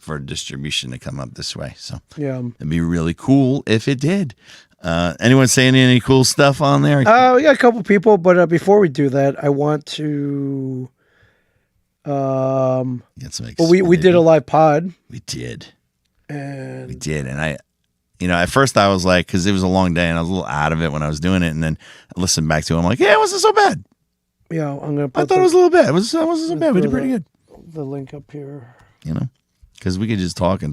Speaker 2: for distribution to come up this way. So
Speaker 1: Yeah.
Speaker 2: it'd be really cool if it did. Anyone saying any cool stuff on there?
Speaker 1: We got a couple people, but before we do that, I want to.
Speaker 2: Get some
Speaker 1: Well, we did a live pod,
Speaker 2: We did.
Speaker 1: and
Speaker 2: We did. And I, at first I was like, because it was a long day and I was a little out of it when I was doing it. And then I listened back to it. I'm like, yeah, it wasn't so bad.
Speaker 1: yeah, I'm gonna. Put
Speaker 2: I thought it was a little bad. It wasn't so bad. We did pretty good.
Speaker 1: The link up here.
Speaker 2: Because we could just talk, and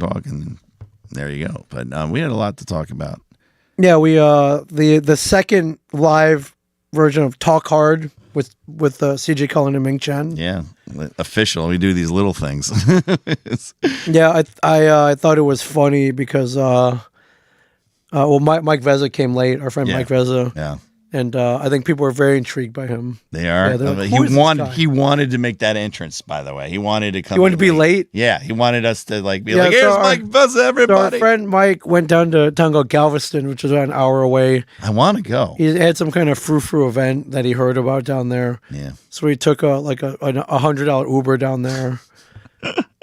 Speaker 2: there you go. But we had a lot to talk about.
Speaker 1: Yeah, we the second live version of Talk Hard with CJ Cullen and Ming Chen.
Speaker 2: Yeah, official. We do these little things.
Speaker 1: Yeah, I thought it was funny because Mike Vezza came late. Our friend
Speaker 2: Yeah.
Speaker 1: Mike Vezza.
Speaker 2: Yeah,
Speaker 1: And I think people were very intrigued by him.
Speaker 2: they are.
Speaker 1: Yeah, they're like, "Who is this guy?"
Speaker 2: He wanted to make that entrance. By the way, he wanted to come.
Speaker 1: He wanted to be late?
Speaker 2: Yeah, he wanted us to be
Speaker 1: Yeah,
Speaker 2: like,
Speaker 1: so
Speaker 2: "Here's
Speaker 1: our-
Speaker 2: Mike Buzz,
Speaker 1: So our
Speaker 2: everybody."
Speaker 1: friend Mike went down to town called Galveston, which is about an hour away.
Speaker 2: I want to go.
Speaker 1: He had some kind of frou-frou event that he heard about down there.
Speaker 2: Yeah,
Speaker 1: So he took a $100 Uber down there.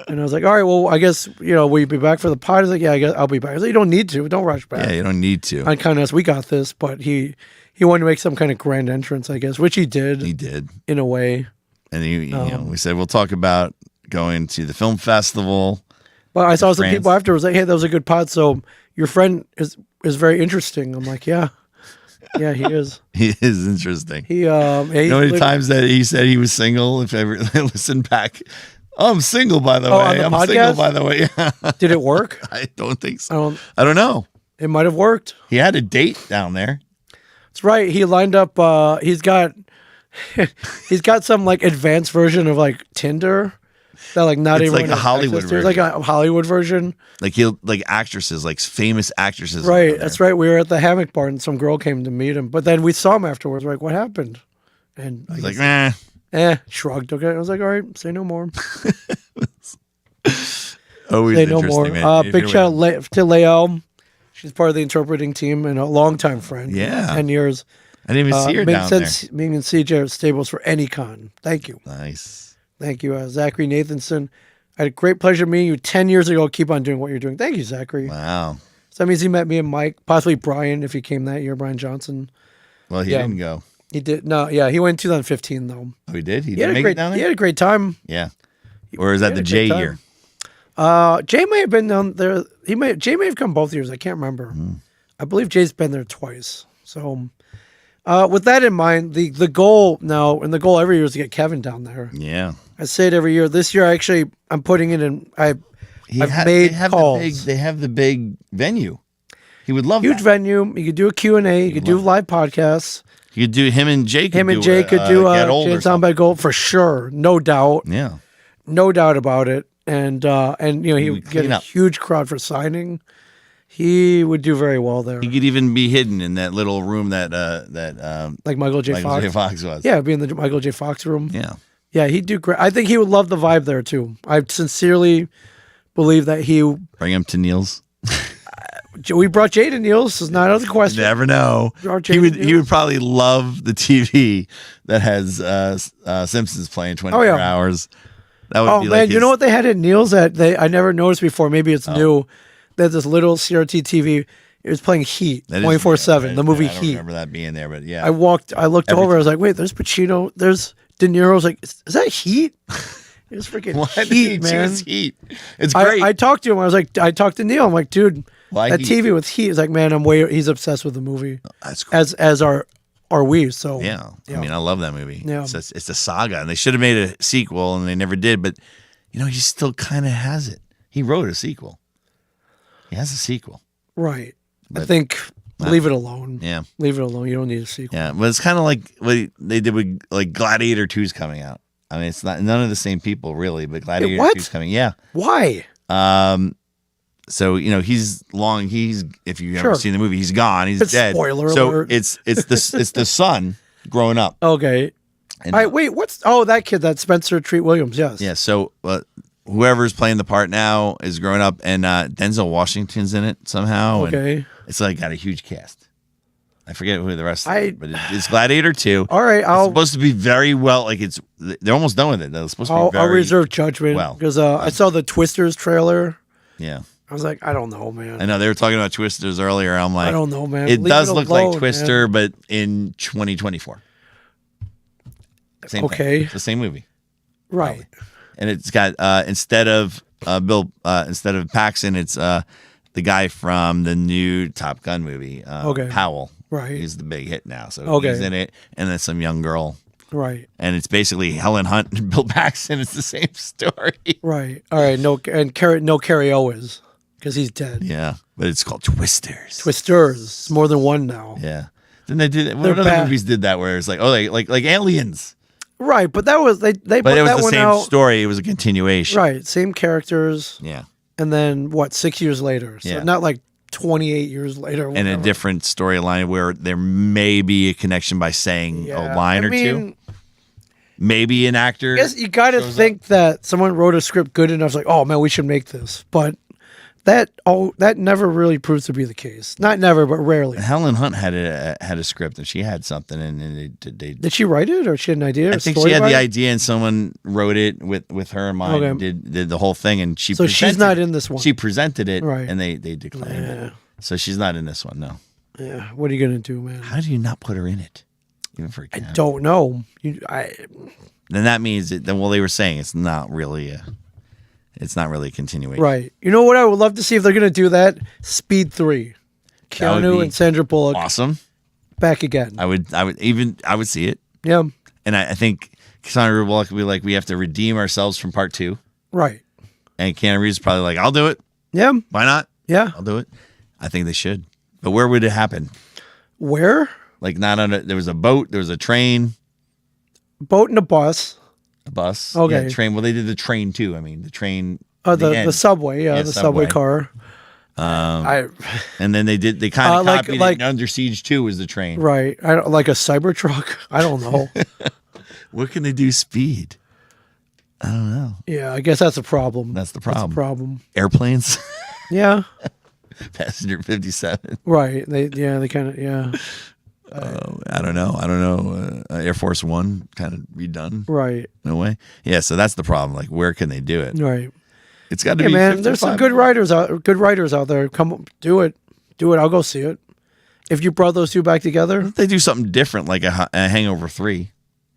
Speaker 1: And I was like, all right, well, I guess, will you be back for the pod? He's like, yeah, I guess I'll be back. I was like, you don't need to. Don't rush back.
Speaker 2: yeah. You don't need to.
Speaker 1: I kind of, we got this, but he wanted to make some kind of grand entrance, I guess, which he did
Speaker 2: He did,
Speaker 1: in a way.
Speaker 2: and we said we'll talk about going to the film festival.
Speaker 1: But I saw some
Speaker 2: France.
Speaker 1: people afterwards like, hey, that was a good pod. So your friend is very interesting. I'm like, yeah. Yeah, he is.
Speaker 2: He is interesting.
Speaker 1: He
Speaker 2: You know how many times that he said he was single? If ever listen back, I'm single by the way.
Speaker 1: on the
Speaker 2: I'm
Speaker 1: podcast?
Speaker 2: single by the way.
Speaker 1: Did it work?
Speaker 2: I don't think so. I don't know.
Speaker 1: It might have worked.
Speaker 2: He had a date down there.
Speaker 1: That's right. He lined up. He's got some like advanced version of like Tinder that like not
Speaker 2: It's
Speaker 1: everyone
Speaker 2: like a
Speaker 1: has
Speaker 2: Hollywood
Speaker 1: access to. It's like a Hollywood version.
Speaker 2: Like he'll like actresses, like famous actresses.
Speaker 1: Right. That's right. We were at the hammock bar and some girl came to meet him, but then we saw him afterwards. We're like, what happened? And
Speaker 2: He's like, nah.
Speaker 1: Shrugged. Okay. I was like, all right, say no more.
Speaker 2: Always
Speaker 1: Say no
Speaker 2: interesting,
Speaker 1: more.
Speaker 2: man.
Speaker 1: Big shout out to Lael. She's part of the interpreting team and a longtime friend.
Speaker 2: Yeah.
Speaker 1: 10 years.
Speaker 2: I didn't even see her down there.
Speaker 1: Ming and CJ are stables for any con. Thank you.
Speaker 2: Nice.
Speaker 1: Thank you, Zachary Nathanson. I had a great pleasure meeting you 10 years ago. Keep on doing what you're doing. Thank you, Zachary.
Speaker 2: Wow.
Speaker 1: So that means he met me and Mike, possibly Brian, if he came that year, Brian Johnson.
Speaker 2: Well, he didn't go.
Speaker 1: He did. No, yeah, he went in 2015, though.
Speaker 2: Oh, he did? He
Speaker 1: had
Speaker 2: didn't make it down there?
Speaker 1: He had a great time.
Speaker 2: Yeah. Or is that the J year?
Speaker 1: Jay may have been down there. Jay may have come both years. I can't remember. I believe Jay's been there twice. So with that in mind, the goal now, and the goal every year is to get Kevin down there.
Speaker 2: Yeah.
Speaker 1: I say it every year. This year, I'm putting it in. I've made calls.
Speaker 2: They have the big venue. He would love
Speaker 1: huge
Speaker 2: that.
Speaker 1: venue. You could do a Q&A. You could do live podcasts.
Speaker 2: You could do him and Jake.
Speaker 1: Jay could do James on by Gold for sure, no doubt.
Speaker 2: Yeah,
Speaker 1: no doubt about it. And you know he would get a huge crowd for signing. He would do very well there.
Speaker 2: He could even be hidden in that little room that
Speaker 1: like Michael J.
Speaker 2: Fox was.
Speaker 1: Yeah, be in the Michael J. Fox room.
Speaker 2: Yeah.
Speaker 1: Yeah, he'd do great. I think he would love the vibe there too. I sincerely believe that he
Speaker 2: bring him to Neil's.
Speaker 1: We brought Jay to Neil's. This is not out of the question.
Speaker 2: You never know. He would probably love the TV that has Simpsons playing 24 hours. That would be
Speaker 1: man,
Speaker 2: like
Speaker 1: you know what they had at Neil's that I never noticed before. Maybe it's new. They had this little CRT TV. It was playing Heat 24/7.
Speaker 2: Right?
Speaker 1: The movie
Speaker 2: I don't
Speaker 1: Heat.
Speaker 2: remember that being there, but yeah.
Speaker 1: I looked over. I was like, wait, there's Pacino. There's De Niro. I was like, is that Heat? It was freaking Heat, man.
Speaker 2: Heat. It's great.
Speaker 1: I talked to him. I talked to Neil. I'm like, dude, that
Speaker 2: Heat?
Speaker 1: TV with Heat is like, man, he's obsessed with the movie.
Speaker 2: That's cool.
Speaker 1: As are we. So
Speaker 2: yeah. I mean, I love that movie.
Speaker 1: Yeah.
Speaker 2: It's a saga, and they should have made a sequel, and they never did. But you know, he still kind of has it. He wrote a sequel. He has a sequel.
Speaker 1: Right. I think leave it alone.
Speaker 2: Yeah.
Speaker 1: Leave it alone. You don't need a sequel.
Speaker 2: Yeah. But it's kind of like what they did with like Gladiator 2's coming out. I mean, it's not none of the same people really, but Gladiator 2's coming. Yeah.
Speaker 1: Why?
Speaker 2: So, you know, if you've ever seen the movie, he's gone. He's dead.
Speaker 1: Spoiler
Speaker 2: So
Speaker 1: alert.
Speaker 2: it's the son growing up.
Speaker 1: Okay.
Speaker 2: And,
Speaker 1: all right, wait, that kid, that Spencer Treat Williams, yes.
Speaker 2: Yeah, so whoever's playing the part now is growing up, and Denzel Washington's in it somehow.
Speaker 1: Okay.
Speaker 2: And it's like got a huge cast. I forget who the rest are, but it's Gladiator 2.
Speaker 1: All right,
Speaker 2: it's supposed to be very well, like they're almost done with it. They're supposed to be very
Speaker 1: I'll reserve judgment because I saw the Twisters trailer.
Speaker 2: Yeah.
Speaker 1: I was like, I don't know, man.
Speaker 2: I know they were talking about Twisters earlier. I'm like,
Speaker 1: I don't know, man.
Speaker 2: It does look like Twister, but in 2024. Same thing. It's the same movie.
Speaker 1: Right.
Speaker 2: Probably. And it's got instead of Paxton, it's the guy from the new Top Gun movie, Powell.
Speaker 1: Right.
Speaker 2: He's the big hit now. So he's in it, and then some young girl.
Speaker 1: Right.
Speaker 2: And it's basically Helen Hunt and Bill Paxton. It's the same story.
Speaker 1: Right. All right. No Carrie Owens because he's dead.
Speaker 2: Yeah. But it's called Twisters.
Speaker 1: Twisters. It's more than one now.
Speaker 2: Yeah. Then they did what other movies did that where it's like, like Aliens.
Speaker 1: Right, but that was they.
Speaker 2: But it was the same story. It was a continuation.
Speaker 1: Right, same characters.
Speaker 2: Yeah.
Speaker 1: And then 6 years later? So not like 28 years later.
Speaker 2: And a different storyline where there may be a connection by saying a line or two. Maybe an actor.
Speaker 1: I guess you got to think that someone wrote a script good enough, like, oh man, we should make this. But that never really proves to be the case. Not never, but rarely.
Speaker 2: Helen Hunt had a script and she had something, and they
Speaker 1: did she write it or she had an idea?
Speaker 2: I think she had the idea and someone wrote it with her in mind. And did the whole thing, and she's
Speaker 1: not in this one.
Speaker 2: She presented it,
Speaker 1: right.
Speaker 2: And they declined it. So she's not in this one. No.
Speaker 1: Yeah. What are you gonna do, man?
Speaker 2: How do you not put her in it? Even for a
Speaker 1: I don't know.
Speaker 2: Then that means that they were saying it's not really a continuation.
Speaker 1: Right. You know what I would love to see if they're going to do that? Speed 3. Keanu and Sandra Bullock.
Speaker 2: Awesome.
Speaker 1: back again.
Speaker 2: I would see it.
Speaker 1: Yeah.
Speaker 2: And I think Keanu Reeves would be like, we have to redeem ourselves from part 2.
Speaker 1: Right.
Speaker 2: And Keanu Reeves is probably like, I'll do it.
Speaker 1: Yeah.
Speaker 2: Why not?
Speaker 1: Yeah.
Speaker 2: I'll do it. I think they should. But where would it happen?
Speaker 1: Where?
Speaker 2: Like there was a boat, there was a train.
Speaker 1: Boat and a bus.
Speaker 2: A bus.
Speaker 1: Okay.
Speaker 2: Yeah, train. Well, they did the train too. I mean, the train.
Speaker 1: The subway. Yeah, the subway car.
Speaker 2: And then they kind of copied it. Under Siege 2 was the train.
Speaker 1: Right. I don't like a Cybertruck. I don't know.
Speaker 2: What can they do speed? I don't know.
Speaker 1: Yeah, I guess that's a problem.
Speaker 2: That's the problem.
Speaker 1: That's a problem.
Speaker 2: Airplanes.
Speaker 1: Yeah.
Speaker 2: Passenger 57.
Speaker 1: Right. They kind of
Speaker 2: I don't know. Air Force One kind of redone.
Speaker 1: Right.
Speaker 2: No way. Yeah. So that's the problem. Like, where can they do it?
Speaker 1: Right.
Speaker 2: It's got to be.
Speaker 1: Man, there's some good writers out. Good writers out there. Come do it. Do it. I'll go see it. If you brought those two back together,
Speaker 2: they do something different, like a Hangover 3.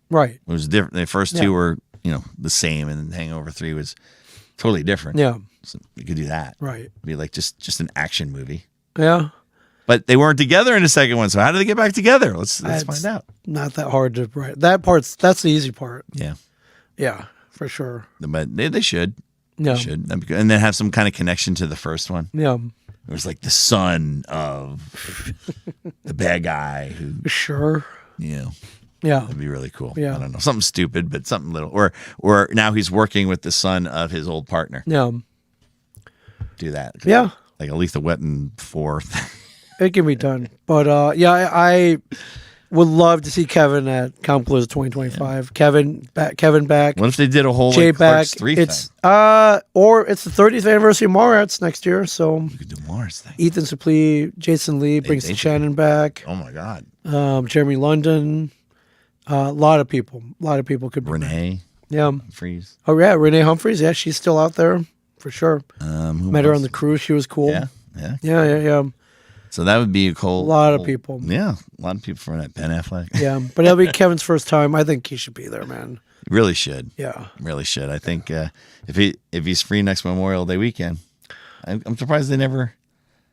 Speaker 1: Right.
Speaker 2: It was different. The first two were the same, and then Hangover 3 was totally different.
Speaker 1: Yeah.
Speaker 2: So you could do that.
Speaker 1: Right.
Speaker 2: It'd be like just an action movie.
Speaker 1: Yeah.
Speaker 2: But they weren't together in the second one, so how did they get back together? Let's find out.
Speaker 1: Not that hard to write. That's the easy part.
Speaker 2: Yeah.
Speaker 1: Yeah, for sure.
Speaker 2: But they should.
Speaker 1: Yeah.
Speaker 2: They should. And then have some kind of connection to the first one.
Speaker 1: Yeah.
Speaker 2: It was like the son of the bad guy who.
Speaker 1: Sure.
Speaker 2: Yeah.
Speaker 1: That'd
Speaker 2: be really cool.
Speaker 1: Yeah.
Speaker 2: I don't know. Something stupid, but something little. Or now he's working with the son of his old partner.
Speaker 1: Yeah.
Speaker 2: Do that.
Speaker 1: Yeah.
Speaker 2: Like at least a Wetton 4.
Speaker 1: It can be done. But I would love to see Kevin at Comicpalooza 2025. Yeah. Kevin back.
Speaker 2: What if they did a whole
Speaker 1: Jay back?
Speaker 2: 3
Speaker 1: it's thing? Or it's the 30th anniversary of Mallrats next year. So
Speaker 2: we could do Mars thing.
Speaker 1: Ethan Suplee, Jason Lee brings Shannon back.
Speaker 2: Oh my God.
Speaker 1: Jeremy London. A lot of people could be.
Speaker 2: Renee.
Speaker 1: Yeah.
Speaker 2: Humphreys.
Speaker 1: Oh yeah, Renee Humphreys. Yeah, she's still out there for sure. Met her on the cruise. She was cool. Yeah.
Speaker 2: So that would be a
Speaker 1: A lot of people.
Speaker 2: Yeah, a lot of people from that. Ben Affleck.
Speaker 1: Yeah, but it'll be Kevin's first time. I think he should be there, man.
Speaker 2: Really should.
Speaker 1: Yeah,
Speaker 2: really should. I think if he's free next Memorial Day weekend, I'm surprised they never.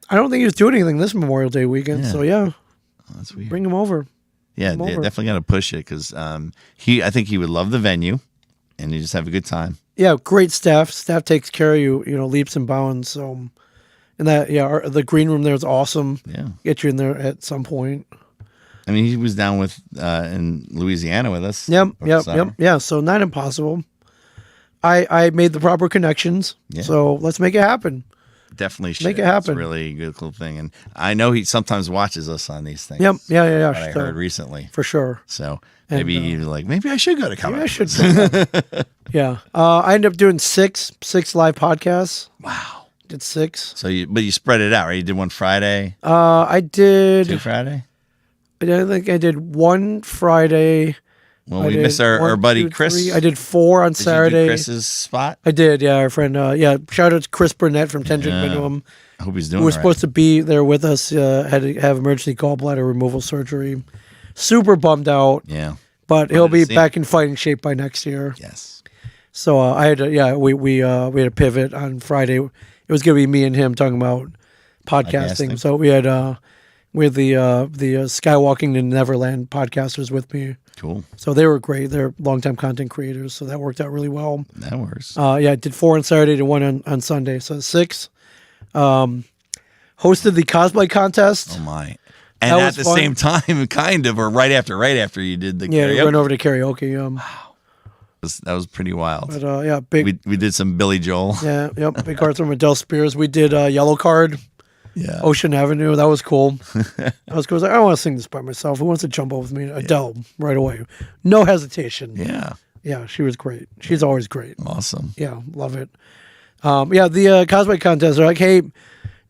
Speaker 1: I don't think he was doing anything this Memorial Day weekend. So
Speaker 2: Oh, that's weird.
Speaker 1: Bring him over.
Speaker 2: Yeah, definitely got to push it because I think he would love the venue, and you just have a good time.
Speaker 1: Yeah, great staff. Staff takes care of you, leaps and bounds. So. And the green room there is awesome.
Speaker 2: Yeah.
Speaker 1: Get you in there at some point.
Speaker 2: I mean, he was down with in Louisiana with us.
Speaker 1: Yep. Yeah, so not impossible. I made the proper connections. Yeah. So let's make it happen.
Speaker 2: Definitely should.
Speaker 1: Make it happen.
Speaker 2: It's really a good, cool thing. And I know he sometimes watches us on these things.
Speaker 1: Yep. Yeah.
Speaker 2: I heard recently.
Speaker 1: For sure.
Speaker 2: So maybe you're like, maybe I should go to Comic.
Speaker 1: Maybe I should. Yeah. I ended up doing six live podcasts.
Speaker 2: Wow.
Speaker 1: Did 6.
Speaker 2: So you spread it out, right? You did one Friday.
Speaker 1: I did
Speaker 2: 2 Friday.
Speaker 1: I think I did 1 Friday.
Speaker 2: Well, we missed our buddy Chris.
Speaker 1: 3. I did 4 on Saturday.
Speaker 2: You do Chris's spot.
Speaker 1: I did, yeah. Our friend, shout out to Chris Burnett from Tangent Minimum.
Speaker 2: I hope he's doing.
Speaker 1: Who was supposed to be there with us. Had to have emergency gallbladder removal surgery. Super bummed out.
Speaker 2: Yeah,
Speaker 1: but he'll be back in fighting shape by next year.
Speaker 2: Yes.
Speaker 1: So I had to, we had a pivot on Friday. It was going to be me and him talking about podcasting. So we had the Skywalking to Neverland podcasters with me.
Speaker 2: Cool.
Speaker 1: So they were great. They're longtime content creators, so that worked out really well.
Speaker 2: That works.
Speaker 1: I did 4 on Saturday to 1 on Sunday, so 6. Hosted the cosplay contest.
Speaker 2: Oh my! And at the same time, kind of, or right after you did the karaoke.
Speaker 1: Yeah, went over to karaoke.
Speaker 2: Wow. That was pretty wild.
Speaker 1: But big.
Speaker 2: We did some Billy Joel.
Speaker 1: Yeah, yep. Big cards from Adele Spears. We did Yellow Card.
Speaker 2: Yeah.
Speaker 1: Ocean Avenue. That was cool. That was cool. I was like, I want to sing this by myself. Who wants to jump over with me? Adele, right away. No hesitation.
Speaker 2: Yeah.
Speaker 1: Yeah, she was great. She's always great.
Speaker 2: Awesome.
Speaker 1: Yeah, love it. The cosplay contest. They're like, hey,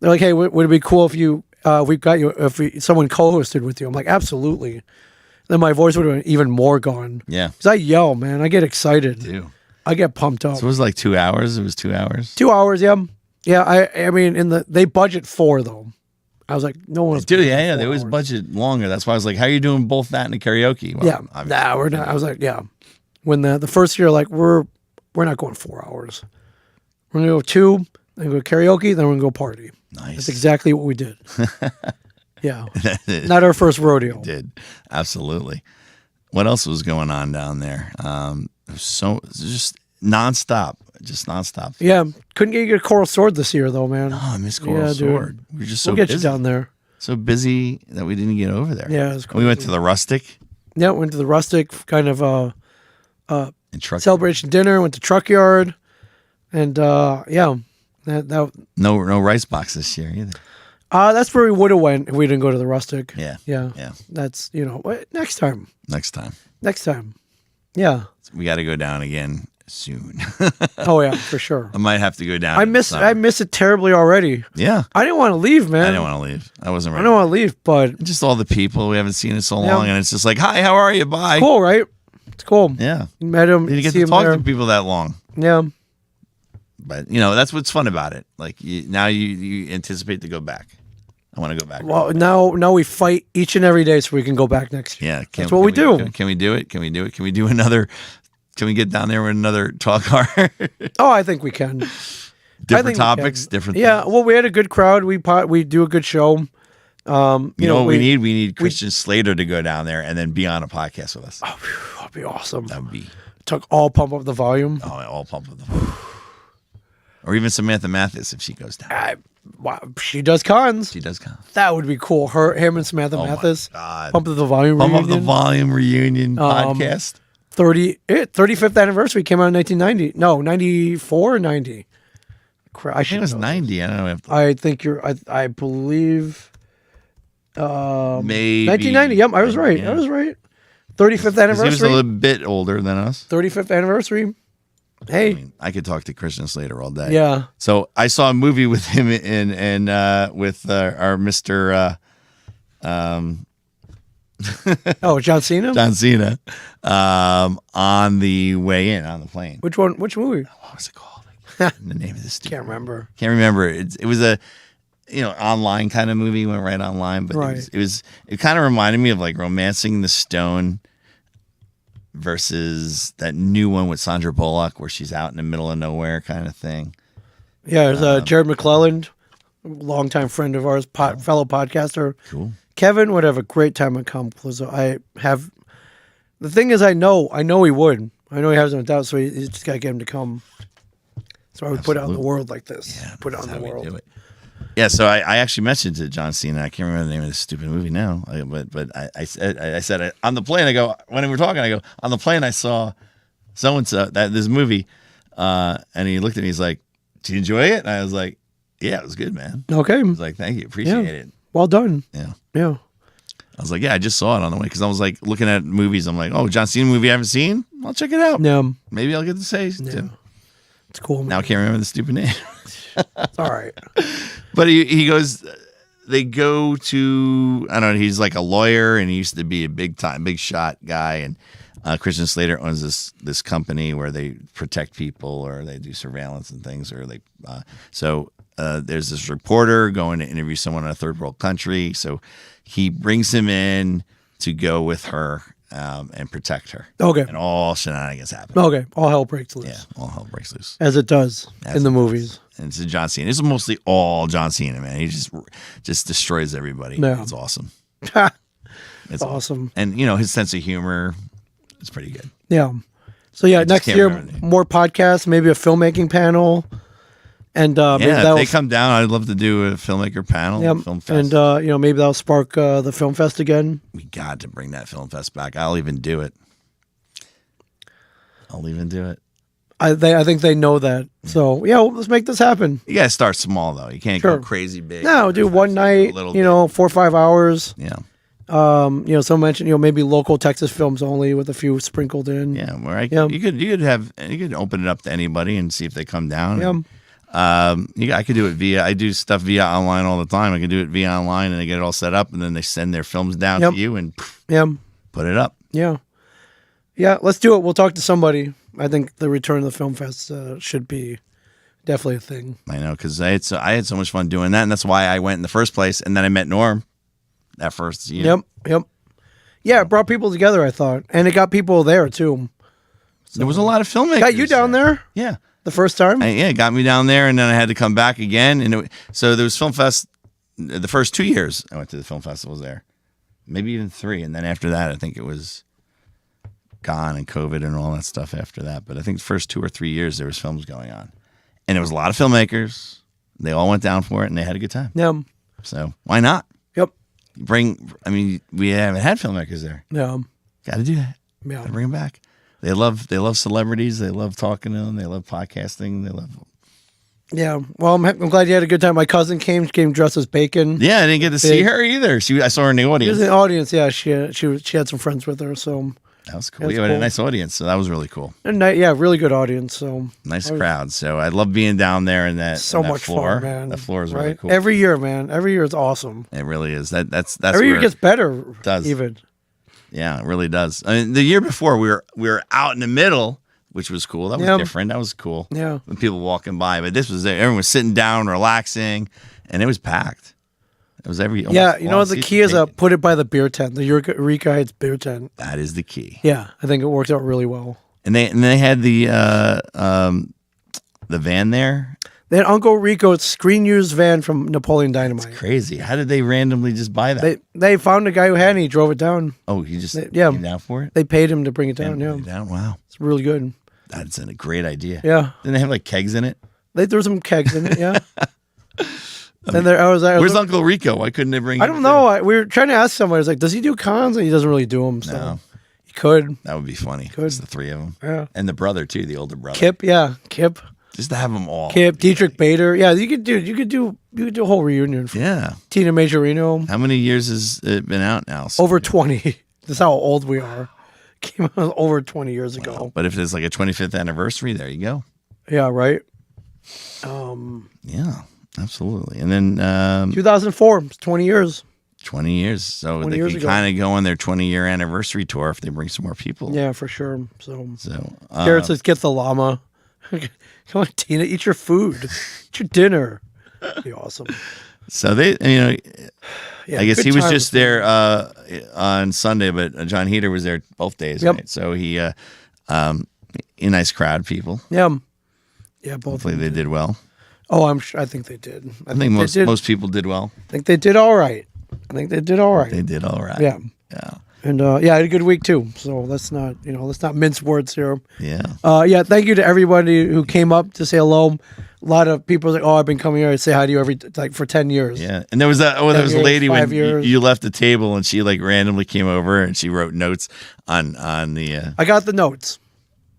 Speaker 1: would it be cool if someone co-hosted with you? I'm like, absolutely. Then my voice would have been even more gone.
Speaker 2: Yeah.
Speaker 1: Because I yell, man. I get excited.
Speaker 2: You do.
Speaker 1: I get pumped up.
Speaker 2: So it was like 2 hours? It was 2 hours?
Speaker 1: 2 hours, yeah. Yeah, I mean, they budget 4, though. I was like, no one's...
Speaker 2: Dude, yeah, they always budget longer. That's why I was like, how are you doing both that and the karaoke?
Speaker 1: Well, we're not. I was like, yeah. When the first year, like, we're not going 4 hours. We're going to go 2, then go karaoke, then we're going to go party.
Speaker 2: Nice.
Speaker 1: That's exactly what we did. Yeah. Not our first rodeo.
Speaker 2: Did. Absolutely. What else was going on down there? Just nonstop. Just nonstop.
Speaker 1: Yeah. Couldn't get you a Coral Sword this year, though, man.
Speaker 2: Oh, I miss Coral
Speaker 1: Yeah, dude.
Speaker 2: Sword. We're just so
Speaker 1: We'll get
Speaker 2: busy.
Speaker 1: you down there.
Speaker 2: So busy that we didn't get over there.
Speaker 1: Yeah, it was
Speaker 2: We went
Speaker 1: crazy.
Speaker 2: to the Rustic
Speaker 1: Yeah, went to the Rustic kind of
Speaker 2: and truck.
Speaker 1: celebration dinner, went to Truck Yard, and yeah.
Speaker 2: No rice box this year either.
Speaker 1: That's where we would have went if we didn't go to the Rustic.
Speaker 2: Yeah.
Speaker 1: Yeah.
Speaker 2: Yeah.
Speaker 1: That's, next time.
Speaker 2: Next time.
Speaker 1: Next time. Yeah.
Speaker 2: We got to go down again soon.
Speaker 1: Oh, yeah, for sure.
Speaker 2: I might have to go down.
Speaker 1: I
Speaker 2: in the
Speaker 1: miss
Speaker 2: summer.
Speaker 1: it terribly already.
Speaker 2: Yeah.
Speaker 1: I didn't want to leave, man.
Speaker 2: I didn't want to leave. I wasn't
Speaker 1: I
Speaker 2: ready.
Speaker 1: don't want to leave, but
Speaker 2: Just all the people we haven't seen in so
Speaker 1: Yeah.
Speaker 2: long, and it's just like, hi, how are you? Bye.
Speaker 1: cool, right? It's cool.
Speaker 2: Yeah.
Speaker 1: You met him.
Speaker 2: You get
Speaker 1: see
Speaker 2: to
Speaker 1: him
Speaker 2: talk
Speaker 1: there.
Speaker 2: to people that long.
Speaker 1: Yeah.
Speaker 2: But that's what's fun about it. Like now you anticipate to go back. I want to go back.
Speaker 1: Well, now we fight each and every day so we can go back next year.
Speaker 2: Yeah,
Speaker 1: That's what we do.
Speaker 2: Can we do it? Can we do it? Can we do another? Can we get down there with another talk car?
Speaker 1: Oh, I think we can. I
Speaker 2: Different
Speaker 1: think we
Speaker 2: topics,
Speaker 1: can.
Speaker 2: different.
Speaker 1: Yeah.
Speaker 2: things.
Speaker 1: Well, we had a good crowd. We do a good show.
Speaker 2: You know what we need? We need
Speaker 1: we-
Speaker 2: Christian Slater to go down there and then be on a podcast with us.
Speaker 1: Oh, phew, that'd be awesome.
Speaker 2: That would be
Speaker 1: Took all pump up the volume.
Speaker 2: all pump with the. Or even Samantha Mathis if she goes down.
Speaker 1: Wow, she does cons.
Speaker 2: She does come.
Speaker 1: That would be cool. Him and Samantha
Speaker 2: Oh my
Speaker 1: Mathis.
Speaker 2: God.
Speaker 1: Pump up the volume.
Speaker 2: Pump up the
Speaker 1: reunion.
Speaker 2: volume reunion podcast.
Speaker 1: 35th anniversary came out in 1990. No, 94 or 90.
Speaker 2: I think it was 90. I don't know. If
Speaker 1: I think I believe.
Speaker 2: Maybe
Speaker 1: 1990. Yep, I was right.
Speaker 2: Yeah.
Speaker 1: I was right. 35th
Speaker 2: 'Cause he was a
Speaker 1: anniversary.
Speaker 2: little bit older than us.
Speaker 1: 35th anniversary. Hey.
Speaker 2: I could talk to Christian Slater all day.
Speaker 1: Yeah.
Speaker 2: So I saw a movie with him in with our Mr.
Speaker 1: Oh, John Cena?
Speaker 2: John Cena on the way in on the plane.
Speaker 1: Which one? Which movie?
Speaker 2: What was it called? The name of this stupid
Speaker 1: Can't remember.
Speaker 2: Can't remember. It was a online kind of movie. Went right online, but
Speaker 1: Right.
Speaker 2: it kind of reminded me of like Romancing the Stone versus that new one with Sandra Bullock where she's out in the middle of nowhere kind of thing.
Speaker 1: Yeah, there's Jared McClelland, longtime friend of ours, fellow podcaster.
Speaker 2: Cool.
Speaker 1: Kevin would have a great time at Comicpalooza. The thing is, I know he would. I know he has no doubt, so he's just got to get him to come. So I would put it out in the world like this.
Speaker 2: Yeah,
Speaker 1: Put it out
Speaker 2: that's
Speaker 1: in the
Speaker 2: how we
Speaker 1: world.
Speaker 2: do it. Yeah, so I actually mentioned to John Cena. I can't remember the name of this stupid movie now, but I said on the plane. I go when we were talking. I go on the plane. I saw so and so that this movie, and he looked at me. He's like, "Did you enjoy it?" And I was like, "Yeah, it was good, man."
Speaker 1: Okay.
Speaker 2: I was like, "Thank you, appreciate it."
Speaker 1: Well done.
Speaker 2: Yeah.
Speaker 1: Yeah.
Speaker 2: I was like, "Yeah, I just saw it on the way because I was like looking at movies. I'm like, oh, John Cena movie I haven't seen. I'll check it out.
Speaker 1: Yeah.
Speaker 2: Maybe I'll get to say.
Speaker 1: Yeah. It's cool.
Speaker 2: Now I can't remember the stupid name."
Speaker 1: It's all right.
Speaker 2: But he goes, they go to, I don't know, he's like a lawyer and he used to be a big shot guy. And Christian Slater owns this company where they protect people or they do surveillance and things. Or there's this reporter going to interview someone in a third world country. So he brings him in to go with her and protect her.
Speaker 1: Okay.
Speaker 2: And all shenanigans happen.
Speaker 1: Okay. All hell breaks loose.
Speaker 2: Yeah, all hell breaks loose.
Speaker 1: As it does in the movies.
Speaker 2: And it's John Cena. It's mostly all John Cena, man. He just destroys everybody.
Speaker 1: Yeah.
Speaker 2: It's awesome.
Speaker 1: It's awesome.
Speaker 2: And his sense of humor is pretty good.
Speaker 1: Yeah. So yeah, next
Speaker 2: can't
Speaker 1: year
Speaker 2: remember the name.
Speaker 1: more podcasts, maybe a filmmaking panel, and maybe
Speaker 2: Yeah, if
Speaker 1: that'll
Speaker 2: they come down, I'd love to do a filmmaker panel, film fest.
Speaker 1: and maybe that'll spark the film fest again.
Speaker 2: We got to bring that film fest back. I'll even do it.
Speaker 1: I think they know that. So yeah, let's make this happen.
Speaker 2: You got to start small though. You can't
Speaker 1: Sure.
Speaker 2: go crazy big.
Speaker 1: No, do one night.
Speaker 2: A little
Speaker 1: 4 or 5 hours.
Speaker 2: Yeah.
Speaker 1: Someone mentioned maybe local Texas films only with a few sprinkled in.
Speaker 2: Yeah, where
Speaker 1: Yeah.
Speaker 2: you could open it up to anybody and see if they come down.
Speaker 1: Yeah.
Speaker 2: I could do it I do stuff via online all the time. I can do it via online and they get it all set up and then they send their films down
Speaker 1: Yep.
Speaker 2: to you and
Speaker 1: Yeah.
Speaker 2: put it up.
Speaker 1: Yeah. Yeah. Let's do it. We'll talk to somebody. I think the return of the film fest should be definitely a thing.
Speaker 2: I know because I had so much fun doing that, and that's why I went in the first place. And then I met Norm that first year.
Speaker 1: Yep. Yeah, it brought people together, I thought. And it got people there, too.
Speaker 2: There was a lot of filmmakers.
Speaker 1: Got you down there
Speaker 2: Yeah.
Speaker 1: the first time?
Speaker 2: It got me down there, and then I had to come back again. And so there was Film Fest the first 2 years I went to the film festivals there, maybe even 3, and then after that, I think it was gone and COVID and all that stuff after that. But I think the first 2 or 3 years there was films going on, and there was a lot of filmmakers. They all went down for it, and they had a good time.
Speaker 1: Yeah.
Speaker 2: So why not?
Speaker 1: Yep.
Speaker 2: We haven't had filmmakers there.
Speaker 1: Yeah.
Speaker 2: Got to do that.
Speaker 1: Yeah.
Speaker 2: Gotta bring them back. They love celebrities. They love talking to them. They love podcasting. They love.
Speaker 1: Yeah. Well, I'm glad you had a good time. My cousin came dressed as Bacon.
Speaker 2: Yeah, I didn't get to see her either. I saw her in the
Speaker 1: She
Speaker 2: audience.
Speaker 1: was in the audience. Yeah. She had some friends with her. So
Speaker 2: That was cool.
Speaker 1: That's
Speaker 2: We had a
Speaker 1: cool.
Speaker 2: nice audience, so that was really cool.
Speaker 1: and yeah, really good audience. So
Speaker 2: Nice crowd. So I love being down there in that.
Speaker 1: so
Speaker 2: in that
Speaker 1: much
Speaker 2: floor.
Speaker 1: fun, man.
Speaker 2: The floor is
Speaker 1: right?
Speaker 2: really cool.
Speaker 1: Every year, man. Every year is awesome.
Speaker 2: It really is. That's
Speaker 1: Every year
Speaker 2: where
Speaker 1: gets better.
Speaker 2: it does.
Speaker 1: Even.
Speaker 2: Yeah, it really does. I mean, the year before we were out in the middle, which was cool. That was
Speaker 1: Yeah.
Speaker 2: different. That was cool.
Speaker 1: Yeah.
Speaker 2: When people walking by, but this was everyone was sitting down, relaxing, and it was packed. It was
Speaker 1: Yeah. You know what the key is? Put it by the beer tent. The Eureka Heights beer tent.
Speaker 2: That is the key.
Speaker 1: Yeah, I think it worked out really well.
Speaker 2: And they had the van there.
Speaker 1: They had Uncle Rico's screen used van from Napoleon Dynamite.
Speaker 2: Crazy. How did they randomly just buy that?
Speaker 1: They found a guy who had it and he drove it down.
Speaker 2: Oh, he just
Speaker 1: yeah.
Speaker 2: came down for it?
Speaker 1: They paid him to bring it down. Yeah,
Speaker 2: Down? Wow.
Speaker 1: it's really good.
Speaker 2: That's a great idea.
Speaker 1: Yeah,
Speaker 2: Didn't they have like kegs in it?
Speaker 1: they threw some kegs in it. Yeah. And I was
Speaker 2: Where's Uncle Rico? Why couldn't they bring
Speaker 1: I
Speaker 2: him?
Speaker 1: don't know. We were trying to ask somebody. It's like, does he do cons? And he doesn't really do them. So
Speaker 2: No.
Speaker 1: he could.
Speaker 2: That would be funny.
Speaker 1: Good.
Speaker 2: It's the 3 of them.
Speaker 1: Yeah.
Speaker 2: And the brother too, the older brother.
Speaker 1: Kip. Yeah. Kip.
Speaker 2: Just to have them all.
Speaker 1: Kip. Dietrich Bader. Yeah. You could do a whole reunion.
Speaker 2: Yeah.
Speaker 1: Tina Majorino.
Speaker 2: How many years has it been out now?
Speaker 1: Over 20. That's how old we are. Came out over 20 years ago.
Speaker 2: But if it's like a 25th anniversary, there you go.
Speaker 1: Yeah. Right.
Speaker 2: Yeah, absolutely. And then
Speaker 1: 2004. It's 20 years.
Speaker 2: 20 years. So
Speaker 1: 20
Speaker 2: they
Speaker 1: years
Speaker 2: can
Speaker 1: ago.
Speaker 2: kind of go on their 20-year anniversary tour if they bring some more people.
Speaker 1: Yeah, for sure. So
Speaker 2: So
Speaker 1: Garrett says, get the llama. Come on, Tina, eat your food. Eat your dinner. Be awesome.
Speaker 2: so they,
Speaker 1: Yeah,
Speaker 2: I guess
Speaker 1: good
Speaker 2: he was
Speaker 1: time
Speaker 2: just
Speaker 1: with
Speaker 2: there on Sunday, but John Heater was there both days.
Speaker 1: Yep.
Speaker 2: Right? So he, a nice crowd, people.
Speaker 1: Yeah. Yeah, both.
Speaker 2: Hopefully they did well.
Speaker 1: Oh, I think they did.
Speaker 2: I think most people did well.
Speaker 1: I think they did all right.
Speaker 2: They did all right.
Speaker 1: Yeah.
Speaker 2: Yeah.
Speaker 1: And I had a good week too. So let's not mince words here.
Speaker 2: Yeah.
Speaker 1: Yeah, thank you to everybody who came up to say hello. A lot of people like, oh, I've been coming here to say hi to you for 10 years.
Speaker 2: Yeah, and there was a
Speaker 1: years,
Speaker 2: lady when
Speaker 1: 5 years.
Speaker 2: you left the table and she like randomly came over and she wrote notes on the
Speaker 1: I got the notes.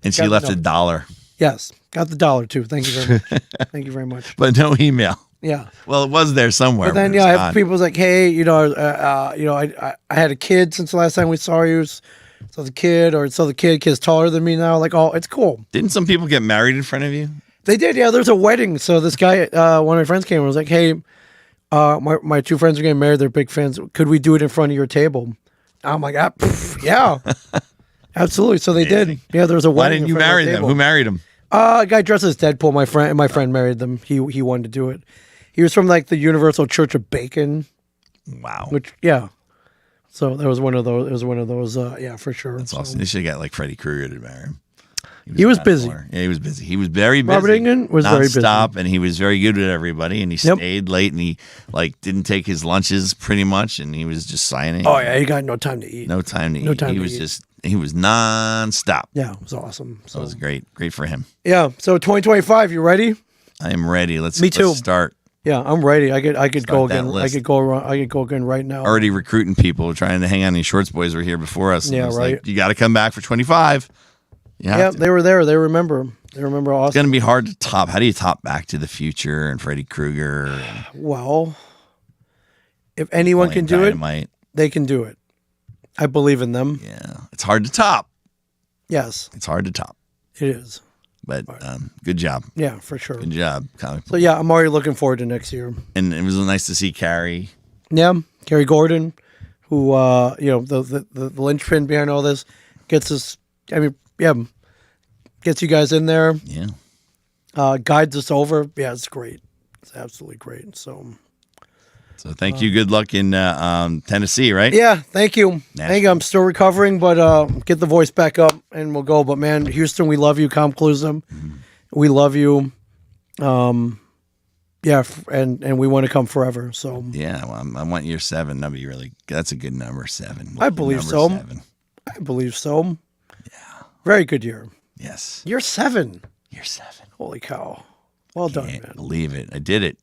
Speaker 2: and she
Speaker 1: got the
Speaker 2: left
Speaker 1: notes.
Speaker 2: $1,
Speaker 1: Yes, got the $1 too. Thank you very much. Thank you very much.
Speaker 2: but no email.
Speaker 1: Yeah.
Speaker 2: Well, it was there somewhere.
Speaker 1: But then,
Speaker 2: but it's
Speaker 1: I have
Speaker 2: gone.
Speaker 1: people was like, hey, I had a kid since the last time we saw you. So the kid's taller than me now. Like, oh, it's cool.
Speaker 2: Didn't some people get married in front of you?
Speaker 1: They did, yeah. There's a wedding. So this guy, one of my friends came and was like, hey, my 2 friends are getting married. They're big fans. Could we do it in front of your table? I'm like, yeah. Absolutely. So they did. Yeah, there was a
Speaker 2: Why
Speaker 1: wedding.
Speaker 2: didn't you
Speaker 1: in front of our
Speaker 2: marry them?
Speaker 1: table.
Speaker 2: Who married them?
Speaker 1: A guy dressed as Deadpool. My friend married them. He wanted to do it. He was from like the Universal Church of Bacon,
Speaker 2: Wow,
Speaker 1: which yeah. So there was one of those. It was one of those. Yeah, for sure.
Speaker 2: that's
Speaker 1: So-
Speaker 2: awesome. They should have got like Freddie Krueger to marry him.
Speaker 1: He was
Speaker 2: around the
Speaker 1: busy.
Speaker 2: corner. Yeah, he was busy. He was very busy.
Speaker 1: Robert Englund was very busy.
Speaker 2: Nonstop, and he was very good with everybody. And he
Speaker 1: Yep.
Speaker 2: stayed late, and he like didn't take his lunches pretty much, and he was just signing.
Speaker 1: Oh yeah, he got no time to eat.
Speaker 2: No time to
Speaker 1: No
Speaker 2: eat.
Speaker 1: time
Speaker 2: He
Speaker 1: to
Speaker 2: was
Speaker 1: eat.
Speaker 2: just he was nonstop.
Speaker 1: Yeah, it was awesome.
Speaker 2: So
Speaker 1: So
Speaker 2: it was great for him.
Speaker 1: yeah. So 2025, you ready?
Speaker 2: I am ready. Let's
Speaker 1: Me too.
Speaker 2: let's start.
Speaker 1: Yeah, I'm ready. I could go
Speaker 2: Start that
Speaker 1: again.
Speaker 2: list.
Speaker 1: I could go again right now.
Speaker 2: Already recruiting people, trying to hang on. These shorts boys were here before us. and
Speaker 1: Yeah,
Speaker 2: I was
Speaker 1: right.
Speaker 2: Like, you got to come back for 25. You have
Speaker 1: Yeah,
Speaker 2: to.
Speaker 1: they were there. They remember. They remember
Speaker 2: It's
Speaker 1: awesome.
Speaker 2: going to be hard to top. How do you top Back to the Future and Freddy Krueger? And
Speaker 1: Well, if anyone can do
Speaker 2: Dynamite?
Speaker 1: it, they can do it. I believe in them.
Speaker 2: Yeah, it's hard to top.
Speaker 1: Yes,
Speaker 2: It's hard to top.
Speaker 1: it is.
Speaker 2: But good job.
Speaker 1: Yeah, for sure.
Speaker 2: Good job, Comic
Speaker 1: So yeah, I'm already looking forward to next year.
Speaker 2: And it was nice to see Carrie.
Speaker 1: Yeah, Gary Gordon, who the linchpin behind all this, gets us. I mean, yeah, gets you guys in there.
Speaker 2: Yeah.
Speaker 1: Guides us over. Yeah, it's great. It's absolutely great. So
Speaker 2: So thank you. Good luck in Tennessee, right?
Speaker 1: yeah, thank you. Thank you. I'm still recovering, but get the voice back up and we'll go. But man, Houston, we love you. Comicpalooza, we love you. Yeah, and we want to come forever. So
Speaker 2: Yeah, well, I want year 7. That'd be really. That's a good number, 7.
Speaker 1: I believe
Speaker 2: Number
Speaker 1: so.
Speaker 2: 7.
Speaker 1: I believe so. Yeah. Very good year.
Speaker 2: Yes.
Speaker 1: Year 7.
Speaker 2: Year 7.
Speaker 1: Holy cow. Well done,
Speaker 2: Can't
Speaker 1: man.
Speaker 2: believe it. I did it.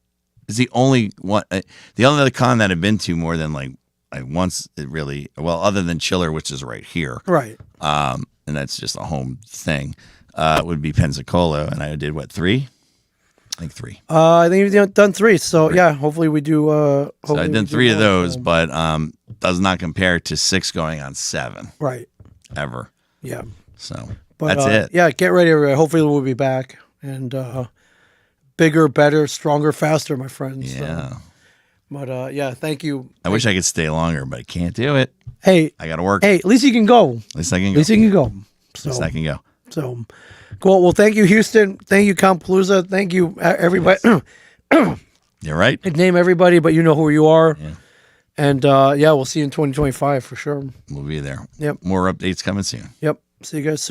Speaker 2: It's the only one. The only other con that I've been to more than like once. It really other than Chiller, which is right here.
Speaker 1: Right.
Speaker 2: And that's just a home thing. Would be Pensacola, and I did 3. I think 3.
Speaker 1: I think you've done 3. So yeah, hopefully we do.
Speaker 2: So I've done 3 of those, but does not compare to 6 going on 7.
Speaker 1: Right.
Speaker 2: Ever.
Speaker 1: Yeah.
Speaker 2: So
Speaker 1: But,
Speaker 2: that's it.
Speaker 1: Yeah, get ready, everybody. Hopefully we'll be back and bigger, better, stronger, faster, my friends.
Speaker 2: Yeah.
Speaker 1: So, but yeah, thank you.
Speaker 2: I wish I could stay longer, but I can't do it.
Speaker 1: Hey,
Speaker 2: I got to work.
Speaker 1: hey, at least you can go.
Speaker 2: At least I can go.
Speaker 1: At least you can go.
Speaker 2: At least I can go.
Speaker 1: So, cool. Well, thank you, Houston. Thank you, Comicpalooza. Thank you, everybody.
Speaker 2: You're right.
Speaker 1: I'd name everybody, but you know who you are.
Speaker 2: Yeah.
Speaker 1: And yeah, we'll see you in 2025 for sure.
Speaker 2: We'll be there.
Speaker 1: Yep.
Speaker 2: More updates coming soon.
Speaker 1: Yep. See you guys soon.